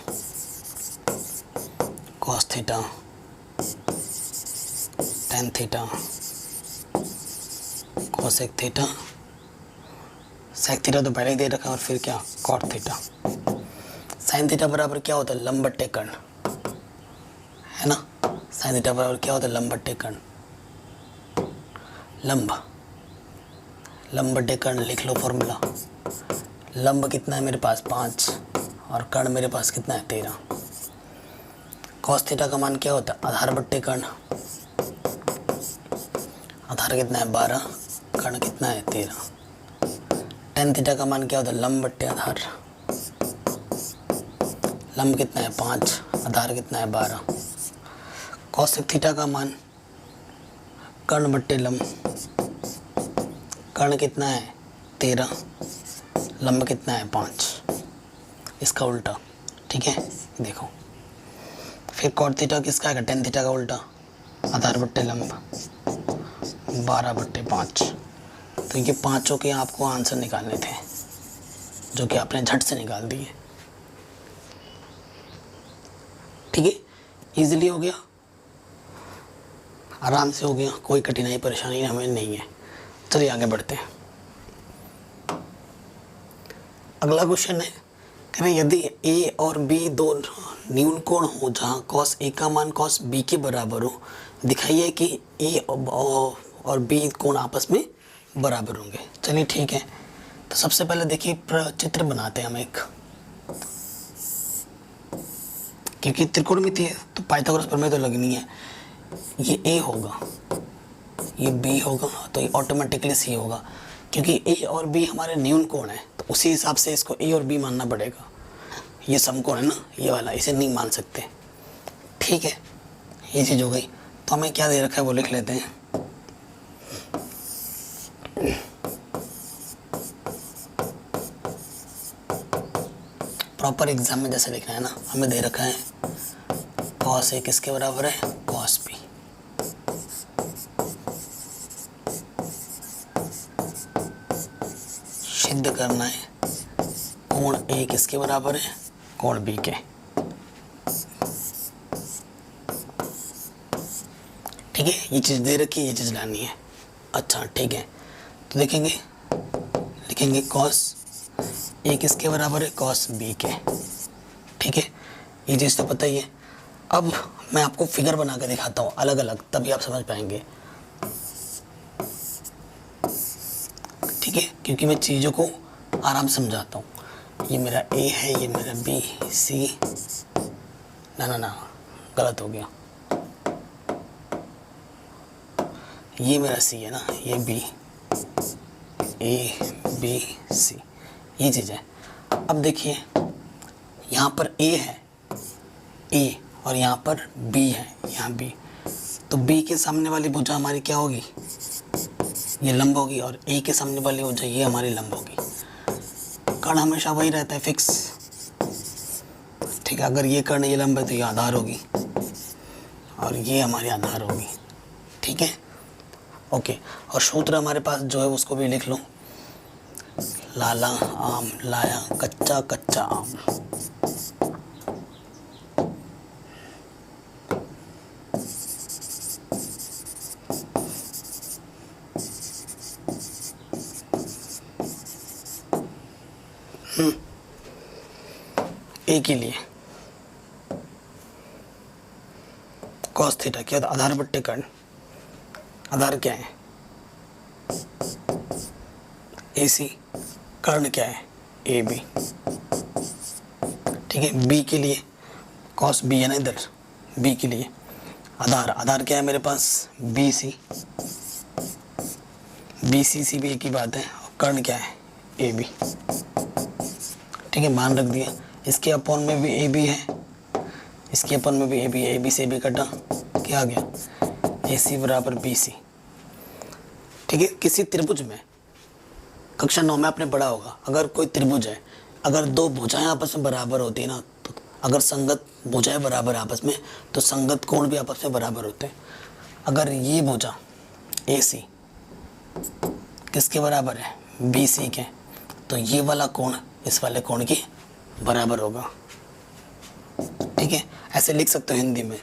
cos theta, tan theta cosec theta, sec theta तो पहले ही दे रखा और फिर क्या कॉट थीटा। साइन थीटा बराबर क्या होता है लंब बट्टे कर्ण, है ना। साइन थीटा बराबर क्या होता है लंब बट्टे कर्ण, लंब बट्टे कर्ण लिख लो फॉर्मूला। लंब कितना है मेरे पास 5 और कर्ण मेरे पास कितना है 13। कॉस थीटा का मान क्या होता है आधार बट्टे कर्ण, आधार कितना है 12, कर्ण कितना है 13। टेन थीटा का मान क्या होता है लंब बट्टे आधार, लंब कितना है 5, आधार कितना है 12। कॉसेक थीटा का मान कर्ण बट्टे लंब, कर्ण कितना है 13, लंब कितना है 5, इसका उल्टा, ठीक है। देखो फिर कॉट थीटा किसका है टेन थीटा का उल्टा, आधार बट्टे लंब 12/5। तो ये पांचों के आपको आंसर निकालने थे जो कि आपने झट से निकाल दिए, ठीक है। इजीली हो गया, आराम से हो गया, कोई कठिनाई परेशानी हमें नहीं है। चलिए आगे बढ़ते हैं। अगला क्वेश्चन है कह रहे यदि ए और बी दो न्यून कोण हो जहाँ कॉस ए का मान कॉस बी के बराबर हो, दिखाइए कि ए और बी कोण आपस में बराबर होंगे। चलिए ठीक है, तो सबसे पहले देखिए चित्र बनाते हैं हम एक, क्योंकि त्रिकोणमिति है तो पाइथागोरस प्रमेय तो लगनी है। ये ए होगा, ये बी होगा, तो ये ऑटोमेटिकली सी होगा, क्योंकि ए और बी हमारे न्यून कोण है, तो उसी हिसाब से इसको ए और बी मानना पड़ेगा। ये समकोण है ना ये वाला, इसे नहीं मान सकते, ठीक है। ये चीज़ हो गई, तो हमें क्या दे रखा है वो लिख लेते हैं। प्रॉपर एग्जाम में जैसे लिखना है ना, हमें दे रखा है कॉस ए किसके बराबर है कॉस बी, सिद्ध करना है कोण ए किसके बराबर है कोण बी के, ठीक है। ये चीज़ दे रखी है, ये चीज़ लानी है। अच्छा ठीक है, तो देखेंगे लिखेंगे कॉस ए किसके बराबर है कॉस बी के, ठीक है। ये चीज़ तो पता ही है। अब मैं आपको फिगर बना के दिखाता हूँ अलग अलग, तभी आप समझ पाएंगे, ठीक है, क्योंकि मैं चीज़ों को आराम से समझाता हूँ। ये मेरा ए है, ये मेरा बी सी, ना गलत हो गया, ये मेरा सी है ना, ये बी, ए बी सी, ये चीज़ है। अब देखिए यहाँ पर ए है, ए और यहाँ पर बी है, यहाँ बी, तो बी के सामने वाली भुजा हमारी क्या होगी ये लंब होगी, और ए के सामने वाली भुजा ये हमारी लंब होगी। कर्ण हमेशा वही रहता है फिक्स, ठीक है। अगर ये कर्ण ये लंब है तो ये आधार होगी और ये हमारी आधार होगी, ठीक है, ओके। और सूत्र हमारे पास जो है उसको भी लिख लो, लाला आम लाया कच्चा कच्चा आम, ए के लिए कॉस थीटा क्या था आधार बट्टे कर्ण, आधार क्या है ए सी, कर्ण क्या है ए बी, ठीक है। बी के लिए कॉस बी है ना इधर, बी के लिए आधार क्या है मेरे पास बी सी, बी सी भी एक ही बात है, और कर्ण क्या है ए बी, ठीक है। मान रख दिया, इसके अपॉन में भी ए बी है, इसके अपॉन में भी ए बी है, ए बी से बी कटा क्या आ गया ए सी बराबर बी सी, ठीक है। किसी त्रिभुज में कक्षा 9 में आपने पढ़ा होगा, अगर कोई त्रिभुज है, अगर दो भुजाएं आपस में बराबर होती है ना, तो अगर संगत भुजाएं बराबर आपस में तो संगत कोण भी आपस में बराबर होते हैं। अगर ये भुजा ए सी किसके बराबर है बी सी के, तो ये वाला कोण इस वाले कोण के बराबर होगा, ठीक है। ऐसे लिख सकते हो हिंदी में,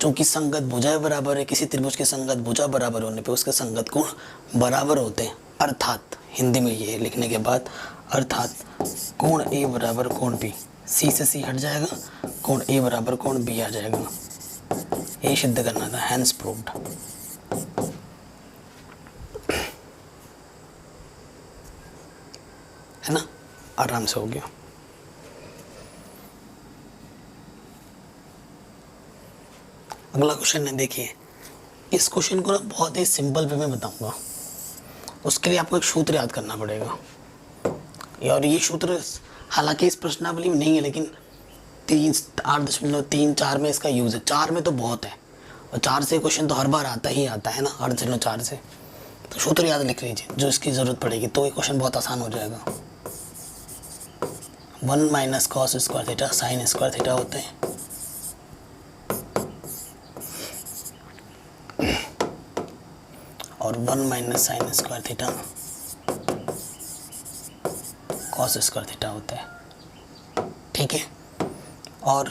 चूंकि संगत भुजाएं बराबर है, किसी त्रिभुज की संगत भुजा बराबर होने पे उसके संगत कोण बराबर होते हैं, अर्थात हिंदी में ये लिखने के बाद अर्थात कोण ए बराबर कोण बी, सी से सी हट जाएगा, कोण ए बराबर कोण बी आ जाएगा। ये सिद्ध करना था, हैंस प्रूव्ड। है ना, आराम से हो गया। अगला क्वेश्चन है, देखिए इस क्वेश्चन को ना बहुत ही सिंपल वे में बताऊंगा। उसके लिए आपको एक सूत्र याद करना पड़ेगा, और ये सूत्र हालांकि इस प्रश्नावली में नहीं है, लेकिन 8.34 में इसका यूज़ है। 4 में तो बहुत है, और 4 से क्वेश्चन तो हर बार आता ही आता है ना, 8.4 से। तो सूत्र याद लिख लीजिए जो इसकी ज़रूरत पड़ेगी, तो ये क्वेश्चन बहुत आसान हो जाएगा। 1 minus cos square theta sine square theta होते हैं, और 1 minus sine square theta cos square theta होता है। ठीक है, और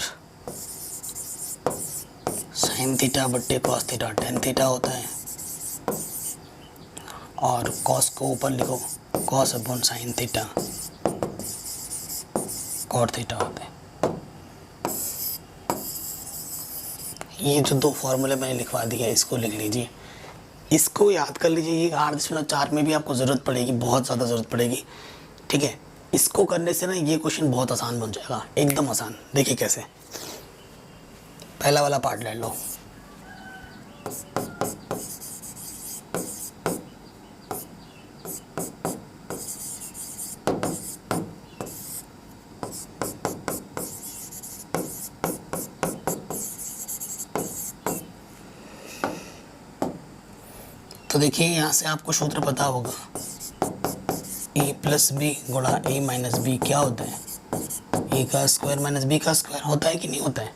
साइन थीटा बट्टे कॉस थीटा टेन थीटा होता है, और कॉस को ऊपर लिखो, cos upon sine theta cot theta होता है। ये जो दो फॉर्मूले मैंने लिखवा दिया, इसको लिख लीजिए, इसको याद कर लीजिए। ये 8.4 में भी आपको ज़रूरत पड़ेगी, बहुत ज़्यादा ज़रूरत पड़ेगी। ठीक है, इसको करने से ना ये क्वेश्चन बहुत आसान बन जाएगा, एकदम आसान। देखिए कैसे, पहला वाला पार्ट ले लो। तो देखिए यहाँ से आपको सूत्र पता होगा, ए प्लस बी गुणा ए माइनस बी क्या होता है, ए का स्क्वायर माइनस बी का स्क्वायर होता है कि नहीं होता है।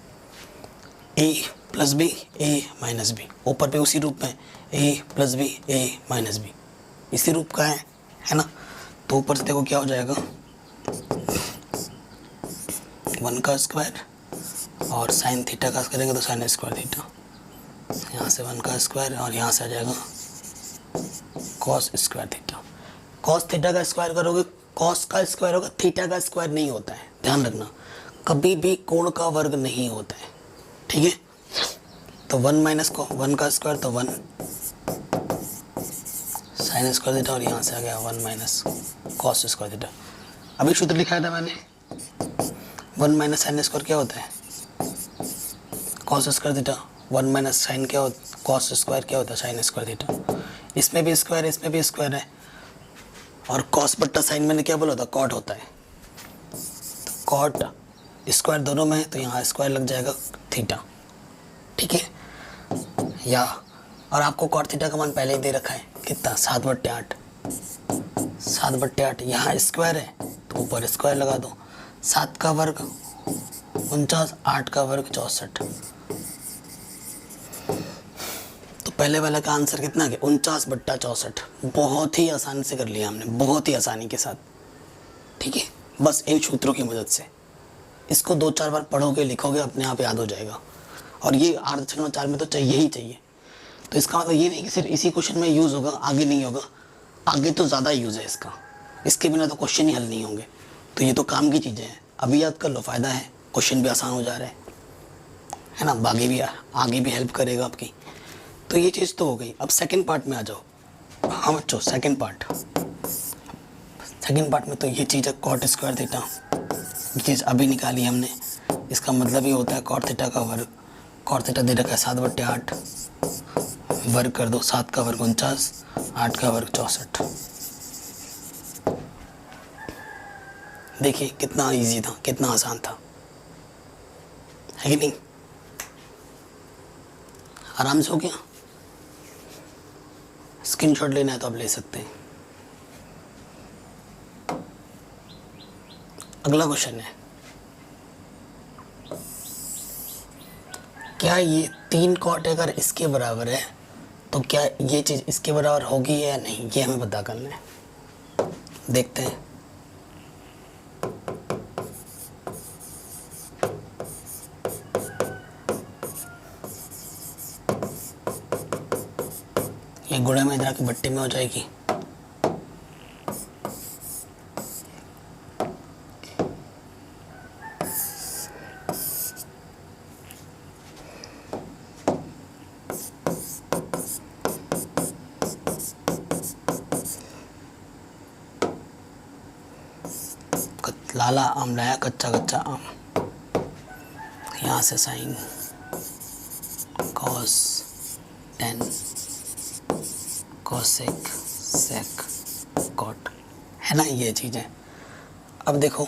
ए प्लस बी ए माइनस बी, ऊपर पे उसी रूप में ए प्लस बी ए माइनस बी, इसी रूप का है ना। तो ऊपर से देखो क्या हो जाएगा, 1 का स्क्वायर, और साइन थीटा का करेंगे तो साइन स्क्वायर थीटा, यहाँ से 1 का स्क्वायर, और यहाँ से आ जाएगा cos square theta. Cos theta का स्क्वायर करोगे, कॉस का स्क्वायर होगा, थीटा का स्क्वायर नहीं होता है, ध्यान रखना, कभी भी कोण का वर्ग नहीं होता है। ठीक है, तो 1 माइनस 1 का स्क्वायर तो 1 साइन स्क्वायर थीटा, और यहाँ से आ गया 1 माइनस कॉस स्क्वायर थीटा। अभी सूत्र लिखाया था मैंने, 1 माइनस साइन स्क्वायर क्या होता है, cos square theta, 1 minus sine क्या होता है, कॉस स्क्वायर क्या होता है, साइन स्क्वायर थीटा। इसमें भी स्क्वायर है, इसमें भी स्क्वायर है, और कॉस बट्टा साइन मैंने क्या बोला था, कॉट होता है। तो कॉट स्क्वायर दोनों में है, तो यहाँ स्क्वायर लग जाएगा थीटा। ठीक है, या और आपको कॉट थीटा का मान पहले ही दे रखा है, कितना, 7/8। 7/8, यहाँ स्क्वायर है तो ऊपर स्क्वायर लगा दो, 7 का वर्ग 49, 8 का वर्ग 64। तो पहले वाला का आंसर कितना है, 49/64। बहुत ही आसानी से कर लिया हमने, बहुत ही आसानी के साथ। ठीक है, बस इन सूत्रों की मदद से इसको 2-4 बार पढ़ोगे, लिखोगे, अपने आप याद हो जाएगा। और ये 8.4 में तो चाहिए ही चाहिए। तो इसका मतलब ये नहीं कि सिर्फ इसी क्वेश्चन में यूज़ होगा, आगे नहीं होगा, आगे तो ज़्यादा यूज़ है इसका, इसके बिना तो क्वेश्चन ही हल नहीं होंगे। तो ये तो काम की चीज़ें हैं, अभी याद कर लो, फ़ायदा है, क्वेश्चन भी आसान हो जा रहे हैं, है ना, आगे भी हेल्प करेगा आपकी। तो ये चीज़ तो हो गई। अब सेकंड पार्ट में आ जाओ। हाँ बच्चों, सेकंड पार्ट में तो ये चीज़ है कॉट स्क्वायर थीटा, ये चीज़ अभी निकाली हमने। इसका मतलब ये होता है कॉट थीटा का वर्ग, कॉट थीटा दे रखा है 7/8, वर्ग कर दो, 7 का वर्ग 49, 8 का वर्ग 64। देखिए कितना इजी था, कितना आसान था, है कि नहीं, आराम से हो गया। स्क्रीनशॉट लेना है तो आप ले सकते हैं। अगला क्वेश्चन है, क्या ये 3 कॉट अगर इसके बराबर है तो क्या ये चीज़ इसके बराबर होगी या नहीं, ये हमें पता करना है। देखते हैं। ये गुणे में जाके बट्टे में हो जाएगी। लाला आम लाया कच्चा कच्चा आम, यहाँ से sine cos tan cosec sec cot, है ना ये चीज़ें। अब देखो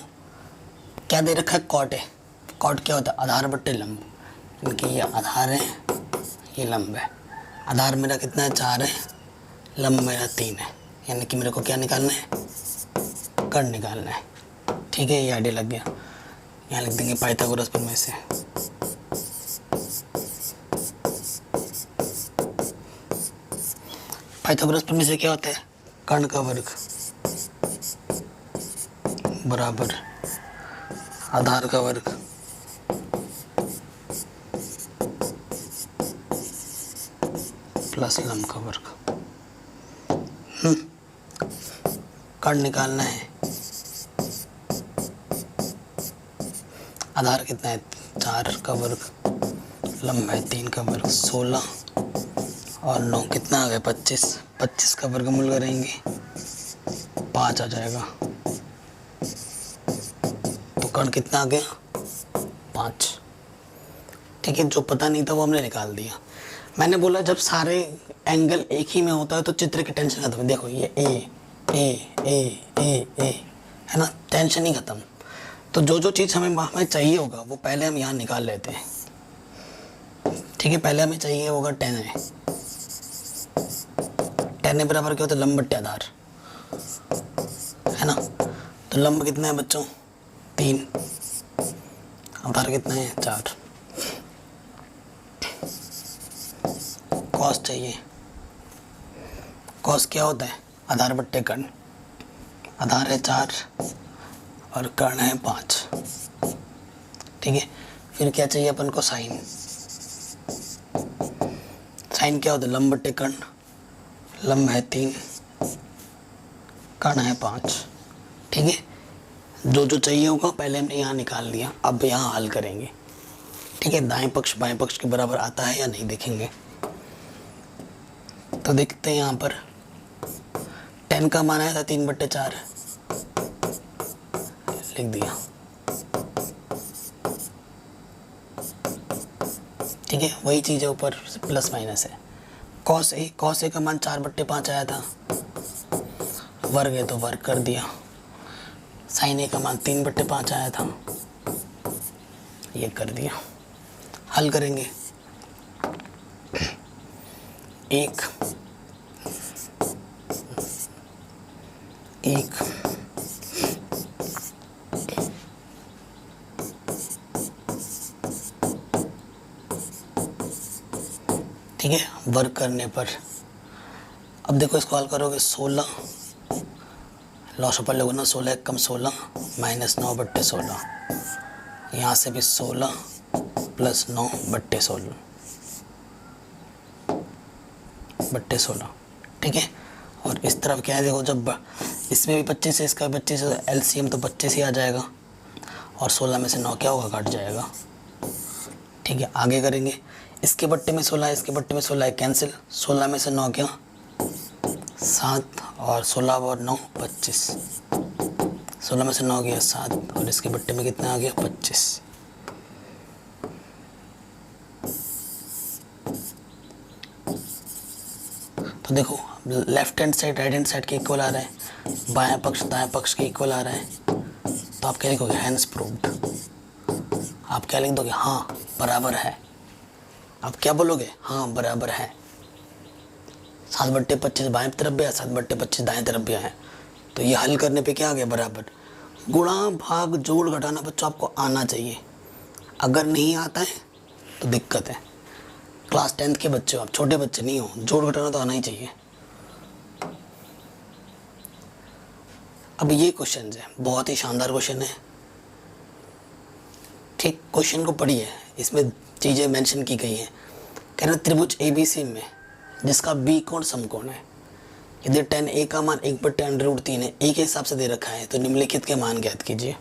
क्या दे रखा है, कॉट है। कॉट क्या होता है, आधार बट्टे लंब, क्योंकि ये आधार है ये लंब है। आधार मेरा कितना है 4 है, लंब मेरा 3 है, यानी कि मेरे को क्या निकालना है, कर्ण निकालना है। ठीक है, ये आइडिया लग गया। यहाँ लिख देंगे पाइथागोरस प्रमेय से। पाइथागोरस प्रमेय से क्या होता है, कर्ण का वर्ग बराबर आधार का वर्ग प्लस लंब का वर्ग। कर्ण निकालना है, आधार कितना है 4 का वर्ग, लंब है 3 का वर्ग, 16 और 9 कितना आ गया 25। 25 का वर्गमूल करेंगे 5 आ जाएगा, तो कर्ण कितना आ गया 5। ठीक है, जो पता नहीं था वो हमने निकाल दिया। मैंने बोला जब सारे एंगल एक ही में होता है तो चित्र की टेंशन खत्म। देखो ये ए है ना, टेंशन ही खत्म। तो जो जो चीज़ हमें चाहिए होगा वो पहले हम यहाँ निकाल लेते हैं। ठीक है, पहले हमें चाहिए होगा 10 है। 10 है बराबर क्या होता है, लंब बट्टे आधार, है ना। तो लंब कितना है बच्चों 3, आधार कितना है 4। कॉस चाहिए, कॉस क्या होता है, आधार बट्टे कर्ण, आधार है 4 और कर्ण है 5। ठीक है, फिर क्या चाहिए अपन को, साइन। साइन क्या होता है, लंब बट्टे कर्ण, लंब है 3, कर्ण है 5। ठीक है, जो जो चाहिए होगा पहले हमने यहाँ निकाल दिया, अब यहाँ हल करेंगे। ठीक है, दाएं पक्ष बाएं पक्ष के बराबर आता है या नहीं देखेंगे। तो देखते हैं यहाँ पर 10 का मान आया था 3/4, लिख दिया। ठीक है, वही चीज़ है, ऊपर प्लस माइनस है। कॉस ए का मान 4/5 आया था, वर्ग है तो वर्ग कर दिया। साइन ए का मान 3/5 आया था, ये कर दिया। हल करेंगे, एक ठीक है, वर्क करने पर अब देखो इसको हल करोगे 16 लॉस पर लोगों ना 16 कम 16 माइनस 9/16, यहाँ से भी 16 प्लस 9/16। ठीक है, और इस तरफ क्या है देखो, जब इसमें भी 25 है इसका 25 है, एलसीएम तो 25 ही आ जाएगा और 16 में से 9 क्या होगा, कट जाएगा। ठीक है, आगे करेंगे, इसके बट्टे में 16 है, इसके बट्टे में 16 है, कैंसिल। 16 में से 9 क्या 7 और 16 और 9 25। 16 में से 9 गया 7 और इसके बट्टे में कितना आ गया 25। तो देखो left hand side right hand side के इक्वल आ रहा है, बाएं पक्ष दाएं पक्ष के इक्वल आ रहा है, तो आप क्या लिखोगे, हैंस प्रूव्ड। आप क्या लिख दोगे, हाँ बराबर है। आप क्या बोलोगे, हाँ बराबर है। 7/25 बाएं तरफ भी है, 7/25 दाएं तरफ भी है, तो ये हल करने पे क्या आ गया, बराबर। गुणा भाग जोड़ घटाना बच्चों आपको आना चाहिए, अगर नहीं आता है तो दिक्कत है। क्लास 10th के बच्चे हो आप, छोटे बच्चे नहीं हो, जोड़ घटाना तो आना ही चाहिए। अब ये क्वेश्चन है, बहुत ही शानदार क्वेश्चन है। ठीक, क्वेश्चन को पढ़िए, इसमें चीज़ें मेंशन की गई हैं। कह रहे त्रिभुज ABC में जिसका बी कोण समकोण है। यदि tan a का मान 1/√3 है, a के हिसाब से दे रखा है, तो निम्नलिखित के मान ज्ञात कीजिए।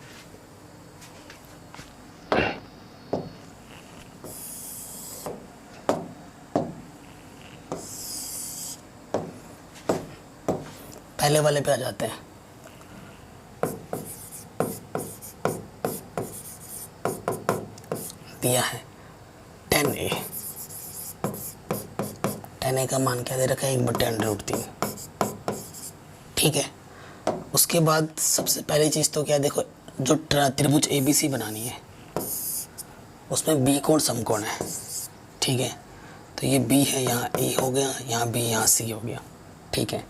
पहले वाले पे आ जाते हैं। दिया है tan a का मान क्या दे रखा है, 1/√3। ठीक है, उसके बाद सबसे पहली चीज़ तो क्या है, देखो जो त्रिभुज ABC बनानी है उसमें B कोण समकोण है। ठीक है, तो ये B है, यहाँ A हो गया, यहाँ B, यहाँ C हो गया। ठीक है,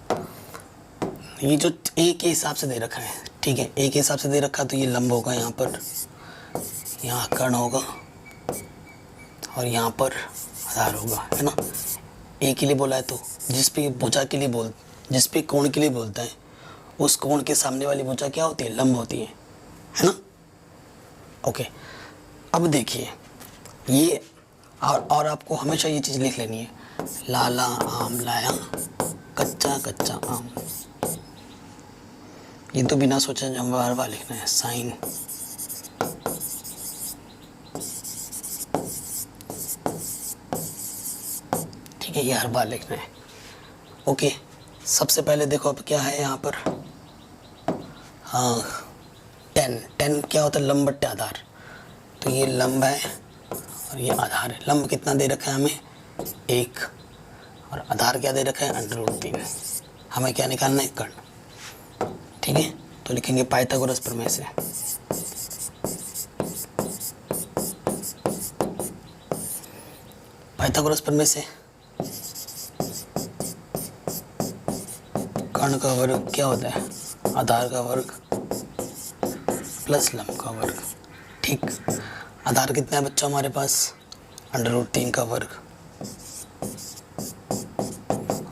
ये जो A के हिसाब से दे रखा है, ठीक है, A के हिसाब से दे रखा, तो ये लंब होगा यहाँ पर, यहाँ कर्ण होगा और यहाँ पर आधार होगा, है ना। A के लिए बोला है, तो जिस पे भुजा के लिए जिस पे कोण के लिए बोलता है, उस कोण के सामने वाली भुजा क्या होती है, लंब होती है ना। ओके, अब देखिए ये और आपको हमेशा ये चीज़ लिख लेनी है, लाला आम लाया, कच्चा कच्चा आम। ये तो बिना सोचे हम बार बार लिखना है, साइन ठीक है, ये हर बार लिखना है। ओके, सबसे पहले देखो अब क्या है यहाँ पर, हाँ tan क्या होता है, लंब बट्टे आधार। तो ये लंब है और ये आधार है। लंब कितना दे रखा है हमें, 1, और आधार क्या दे रखा है, √3। हमें क्या निकालना है, कर्ण। ठीक है, तो लिखेंगे पाइथागोरस प्रमेय से। पाइथागोरस प्रमेय से कर्ण का वर्ग क्या होता है, आधार का वर्ग प्लस लंब का वर्ग। ठीक, आधार कितना है बच्चों हमारे पास, √3 का वर्ग,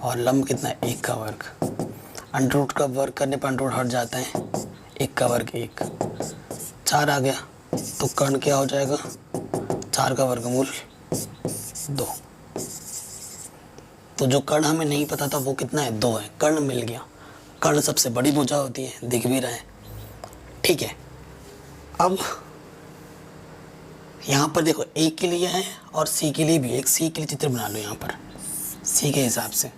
और लंब कितना है, 1 का वर्ग। √ का वर्ग करने पर √ हट जाता है, 1 का वर्ग 1, 4 आ गया, तो कर्ण क्या हो जाएगा, 4 का वर्गमूल 2। तो जो कर्ण हमें नहीं पता था वो कितना है, 2 है। कर्ण मिल गया। कर्ण सबसे बड़ी भुजा होती है, दिख भी रहा है। ठीक है, अब यहाँ पर देखो A के लिए है और C के लिए भी, एक C के लिए चित्र बना लो यहाँ पर, C के हिसाब से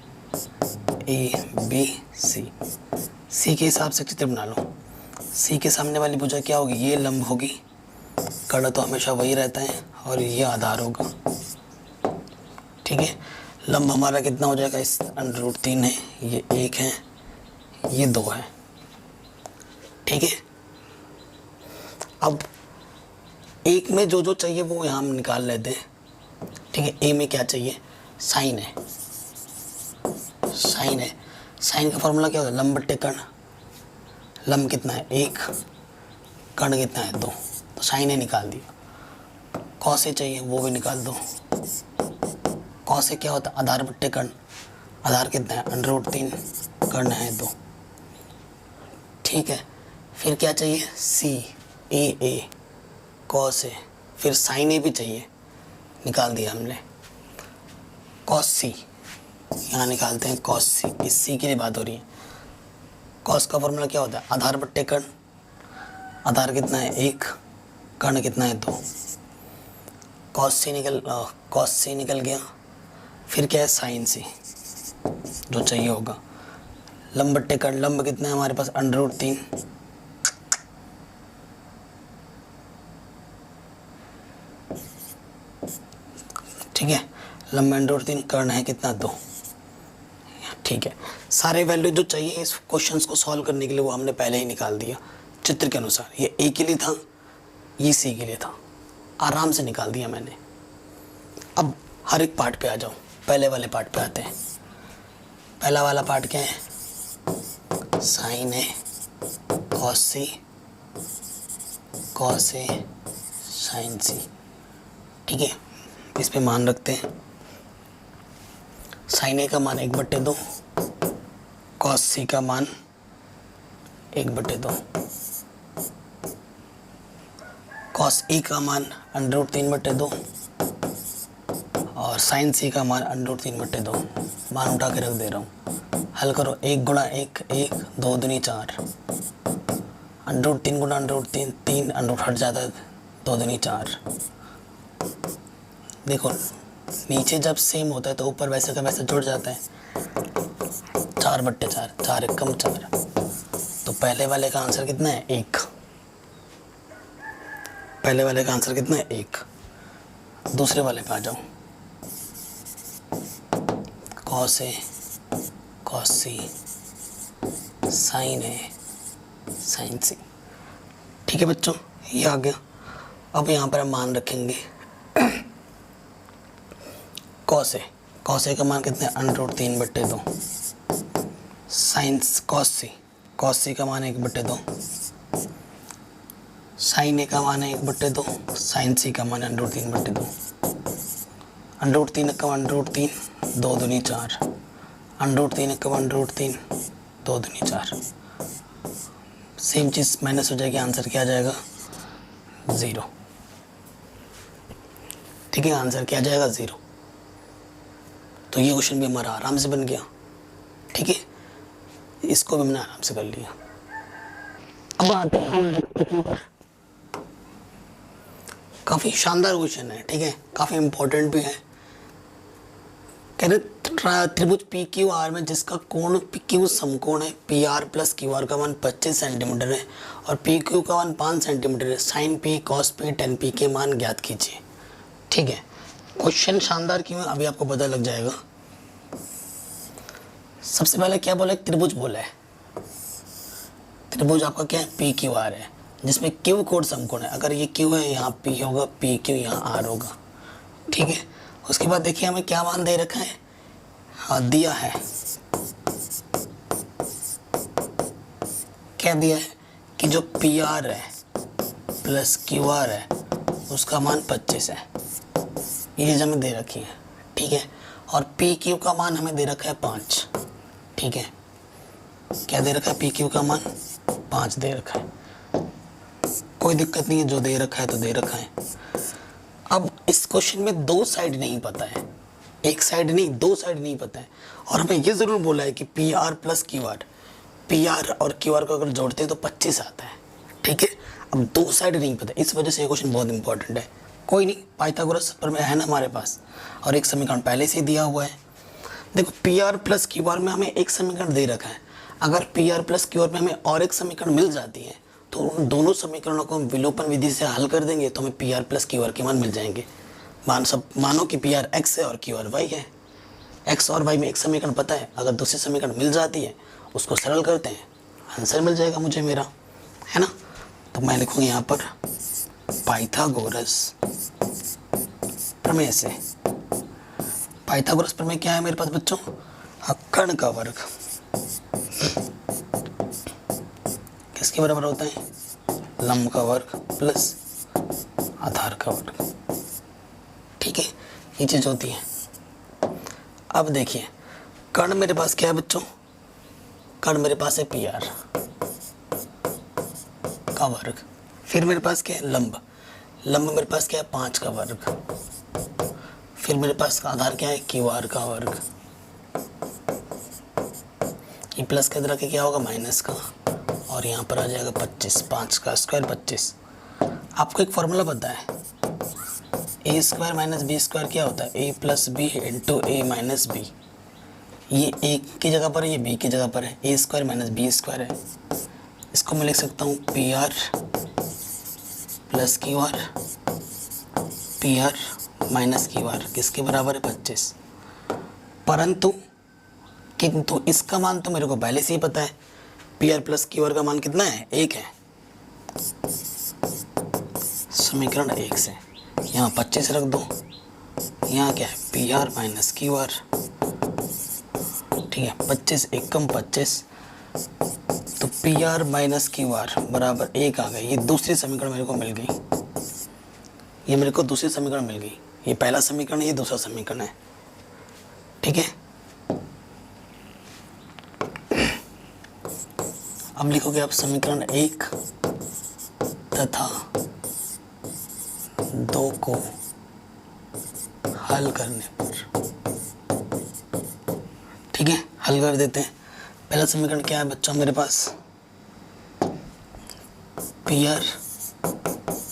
ABC, C के हिसाब से चित्र बना लो। C के सामने वाली भुजा क्या होगी, ये लंब होगी, कर्ण तो हमेशा वही रहता है, और ये आधार होगा। ठीक है, लंब हमारा कितना हो जाएगा, इस √3 है, ये 1 है, ये 2 है। ठीक है, अब एक में जो जो चाहिए वो यहाँ हम निकाल लेते हैं। ठीक है, A में क्या चाहिए, साइन है, साइन है। साइन का फॉर्मूला क्या होता है, लंब बट्टे कर्ण। लंब कितना है, 1, कर्ण कितना है, 2, तो साइन है निकाल दिया। कॉस ए चाहिए, वो भी निकाल दो। कॉस ए क्या होता है, आधार बट्टे कर्ण। आधार कितना है, √3, कर्ण है 2। ठीक है, फिर क्या चाहिए, CAA, कॉस ए, फिर साइन ए भी चाहिए, निकाल दिया हमने। कॉस सी, यहाँ निकालते हैं कॉस सी, इस सी के लिए बात हो रही है। कॉस का फॉर्मूला क्या होता है, आधार बट्टे कर्ण। आधार कितना है, 1, कर्ण कितना है, 2। कॉस सी निकल गया। फिर क्या है, साइन सी जो चाहिए होगा। लंब बट्टे कर्ण, लंब कितना है हमारे पास, √3। ठीक है, लंब √3, कर्ण है कितना, 2। ठीक है, सारे वैल्यू जो चाहिए इस क्वेश्चंस को सॉल्व करने के लिए वो हमने पहले ही निकाल दिया चित्र के अनुसार। ये A के लिए था, ये C के लिए था, आराम से निकाल दिया मैंने। अब हर एक पार्ट पे आ जाओ। पहले वाले पार्ट पे आते हैं। पहला वाला पार्ट क्या है, साइन है, cos C, cos A, sign सी। ठीक है, इस पे मान रखते हैं। साइन ए का मान 1/2, कॉस सी का मान 1/2, कॉस ए का मान √3/2 और साइन सी का मान √3/2। मान उठा के रख दे रहा हूँ, हल करो। 1 गुणा 1 1, 2 दूनी 4, अंडर रूट 3 गुणा अंडर रूट 3 3, अंडर रूट हट जाता है, 2 दूनी 4। देखो नीचे जब सेम होता है तो ऊपर वैसे का वैसे जुड़ जाता है। 4/4, 4 एकम 4। तो पहले वाले का आंसर कितना है? 1। पहले वाले का आंसर कितना है? 1। दूसरे वाले पे आ जाओ। Cos A cos C, sign A sign सी। ठीक है बच्चों, ये आ गया। अब यहाँ पर हम मान रखेंगे कॉस ए का मान कितना है? Under root 3/2। Sine cos C का मान 1/2। साइन ए का मान है 1/2। साइन सी का मान अंडर रूट 3/2। अंडर रूट 3 का अंडर रूट 3, 2 दूनी 4। अंडर रूट 3 का अंडर रूट 3, 2 दूनी 4। सेम चीज़ माइनस हो जाएगी, आंसर क्या आ जाएगा? 0। ठीक है, आंसर क्या आ जाएगा? 0। तो ये क्वेश्चन भी हमारा आराम से बन गया। ठीक है, इसको भी मैंने आराम से कर लिया। अब आते हैं, काफ़ी शानदार क्वेश्चन है। ठीक है, काफ़ी इम्पोर्टेंट भी है। कह रहे त्रिभुज पी क्यू आर में जिसका कोण पी क्यू समकोण है, P R plus Q are का मान 25 सेंटीमीटर है और पी क्यू का मान 5 सेंटीमीटर है। Sine P cos P tan P के मान ज्ञात कीजिए। ठीक है, क्वेश्चन शानदार क्यों है अभी आपको पता लग जाएगा। सबसे पहले क्या बोला? त्रिभुज बोला है। त्रिभुज आपका क्या है? पी क्यू आर है, जिसमें क्यू कोण समकोण है। अगर ये क्यू है, यहाँ पी होगा, पी क्यू यहाँ आर होगा। ठीक है, उसके बाद देखिए हमें क्या मान दे रखा है। हाँ, दिया है, क्या दिया है कि जो पी आर है प्लस क्यू आर है उसका मान 25 है। ये चीज़ हमें दे रखी है। ठीक है, और पी क्यू का मान हमें दे रखा है 5। ठीक है, क्या दे रखा है? पी क्यू का मान 5 दे रखा है। कोई दिक्कत नहीं है, जो दे रखा है तो दे रखा है। अब इस क्वेश्चन में 2 साइड नहीं पता है, एक साइड नहीं, 2 साइड नहीं पता है। और हमें ये ज़रूर बोला है कि P R plus Q are, P R और क्यू आर को अगर जोड़ते हैं तो 25 आता है। ठीक है, अब 2 साइड नहीं पता, इस वजह से ये क्वेश्चन बहुत इंपॉर्टेंट है। कोई नहीं, पाइथागोरस पर में है ना हमारे पास, और एक समीकरण पहले से ही दिया हुआ है। देखो P R plus Q are में हमें एक समीकरण दे रखा है। अगर P R plus Q are में हमें और एक समीकरण मिल जाती है तो उन दोनों समीकरणों को हम विलोपन विधि से हल कर देंगे तो हमें P R plus Q are के मान मिल जाएंगे। मानो कि पी आर एक्स है और क्यू आर वाई है। एक्स और वाई में एक समीकरण पता है, अगर दूसरी समीकरण मिल जाती है उसको सरल करते हैं, आंसर मिल जाएगा मुझे मेरा, है ना। तो मैं लिखूँगी यहाँ पर पाइथागोरस प्रमेय से। पाइथागोरस प्रमेय क्या है मेरे पास बच्चों? कर्ण का वर्ग किसके बराबर होता है? लंब का वर्ग प्लस आधार का वर्ग। ठीक है, ये चीज होती है। अब देखिए कर्ण मेरे पास क्या है बच्चों? कर्ण मेरे पास है पी आर का वर्ग। फिर मेरे पास क्या है? लंब। लंब मेरे पास क्या है? 5 का वर्ग। फिर मेरे पास आधार क्या है? क्यू आर का वर्ग। ये प्लस के तरह के क्या होगा? माइनस का, और यहाँ पर आ जाएगा 25। 5 का स्क्वायर 25। आपको एक फॉर्मूला पता है, ए स्क्वायर माइनस बी स्क्वायर क्या होता है? ए प्लस बी इंटू ए माइनस बी। ये ए की जगह पर है, ये बी की जगह पर है। ए स्क्वायर माइनस बी स्क्वायर है। इसको मैं लिख सकता हूँ P R plus Q are, P R minus Q are किसके बराबर है? 25। परंतु किंतु इसका मान तो मेरे को पहले से ही पता है, P R plus Q are का मान कितना है? 1 है। समीकरण 1 से यहाँ 25 रख दो, यहाँ क्या है? P R minus Q are. ठीक है, 25 एकम 25, तो P R minus Q are बराबर 1 आ गई। ये दूसरी समीकरण मेरे को मिल गई, ये मेरे को दूसरी समीकरण मिल गई। ये पहला समीकरण है, ये दूसरा समीकरण है। ठीक है, अब लिखोगे आप समीकरण 1 तथा 2 को हल करने पर ठीक है, हल कर देते हैं। पहला समीकरण क्या है बच्चों मेरे पास, P R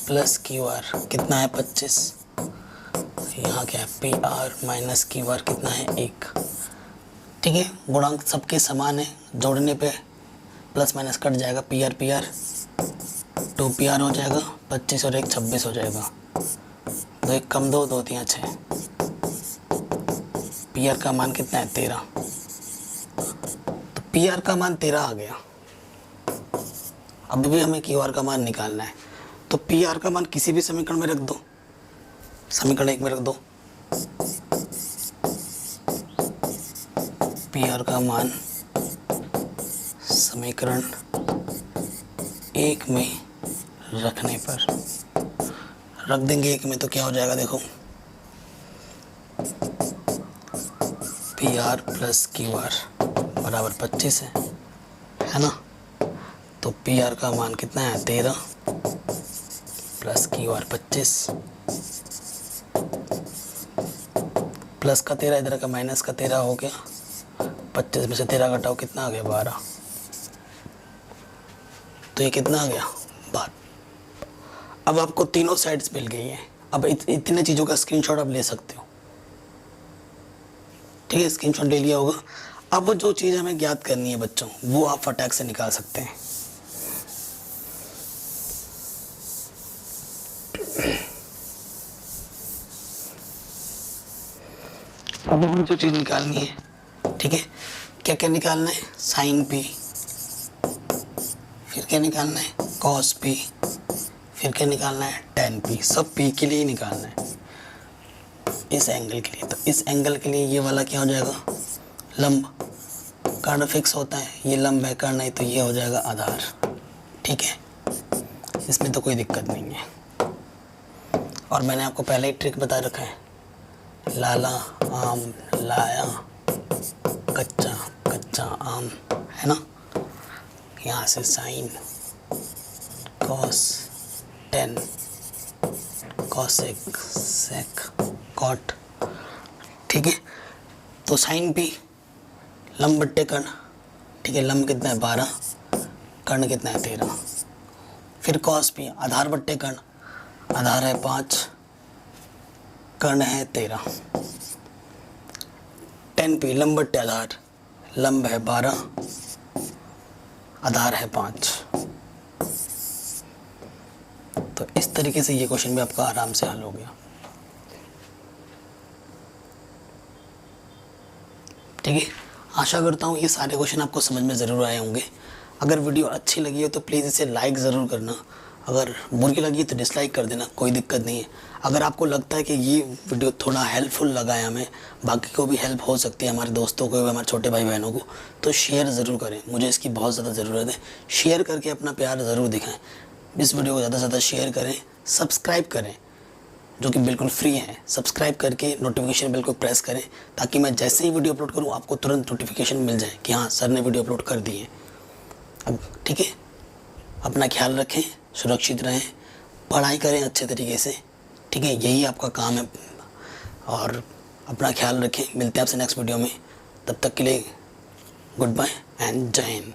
plus Q R कितना है 25, यहाँ क्या है P R minus Q R कितना है 1। ठीक है, गुणांक सबके समान है, जोड़ने पे प्लस माइनस कट जाएगा, पी आर 2 पी आर हो जाएगा, 25 और 1 26 हो जाएगा, 2 1 कम 2 2 3 6, पी आर का मान कितना है 13। तो पी आर का मान 13 आ गया। अब भी हमें क्यू आर का मान निकालना है, तो पी आर का मान किसी भी समीकरण में रख दो, समीकरण 1 में रख दो। पी आर का मान समीकरण 1 में रखने पर रख देंगे 1 में, तो क्या हो जाएगा देखो, P R plus Q are बराबर 25 है ना। तो पी आर का मान कितना है 13 प्लस क्यू आर 25, प्लस का 13 इधर का माइनस का 13 हो गया, 25 में से 13 घटाओ कितना आ गया 12। तो ये कितना आ गया 12। अब आपको तीनों साइड्स मिल गई हैं। अब इतने चीज़ों का स्क्रीनशॉट आप ले सकते हो। ठीक है, स्क्रीनशॉट ले लिया होगा। अब जो चीज़ हमें ज्ञात करनी है बच्चों, वो आप फटाक से निकाल सकते हैं। अब हमें जो चीज़ निकालनी है, ठीक है, क्या क्या निकालना है, साइन पी, फिर क्या निकालना है कॉस पी, फिर क्या निकालना है टेन पी। सब पी के लिए ही निकालना है इस एंगल के लिए। तो इस एंगल के लिए ये वाला क्या हो जाएगा, लंब, कर्ण फिक्स होता है, ये लंब है, कर्ण नहीं, तो ये हो जाएगा आधार। ठीक है, इसमें तो कोई दिक्कत नहीं है। और मैंने आपको पहले ही ट्रिक बता रखा है, लाला आम लाया कच्चा कच्चा आम, है ना। यहाँ से sine cos tan cosec sec cot. ठीक है, तो साइन पी लंब बट्टे कर्ण, ठीक है, लंब कितना है 12, कर्ण कितना है 13। फिर कॉस पी आधार बट्टे कर्ण, आधार है 5, कर्ण है 13। टेन पी लंब बट्टे आधार, लंब है 12, आधार है 5। तो इस तरीके से ये क्वेश्चन भी आपका आराम से हल हो गया। ठीक है, आशा करता हूँ ये सारे क्वेश्चन आपको समझ में ज़रूर आए होंगे। अगर वीडियो अच्छी लगी हो तो प्लीज़ इसे लाइक ज़रूर करना, अगर बुरी लगी तो डिसलाइक कर देना, कोई दिक्कत नहीं है। अगर आपको लगता है कि ये वीडियो थोड़ा हेल्पफुल लगा है हमें, बाकी को भी हेल्प हो सकती है, हमारे दोस्तों को भी, हमारे छोटे भाई बहनों को, तो शेयर ज़रूर करें, मुझे इसकी बहुत ज़्यादा ज़रूरत है। शेयर करके अपना प्यार ज़रूर दिखाएं, इस वीडियो को ज़्यादा से ज़्यादा शेयर करें, सब्सक्राइब करें जो कि बिल्कुल फ्री है। सब्सक्राइब करके नोटिफिकेशन बिल को प्रेस करें, ताकि मैं जैसे ही वीडियो अपलोड करूँ आपको तुरंत नोटिफिकेशन मिल जाए कि हाँ सर ने वीडियो अपलोड कर दी है। अब ठीक है, अपना ख्याल रखें, सुरक्षित रहें, पढ़ाई करें अच्छे तरीके से। ठीक है, यही आपका काम है। और अपना ख्याल रखें, मिलते हैं आपसे नेक्स्ट वीडियो में। तब तक के लिए गुड बाय एंड जय हिंद।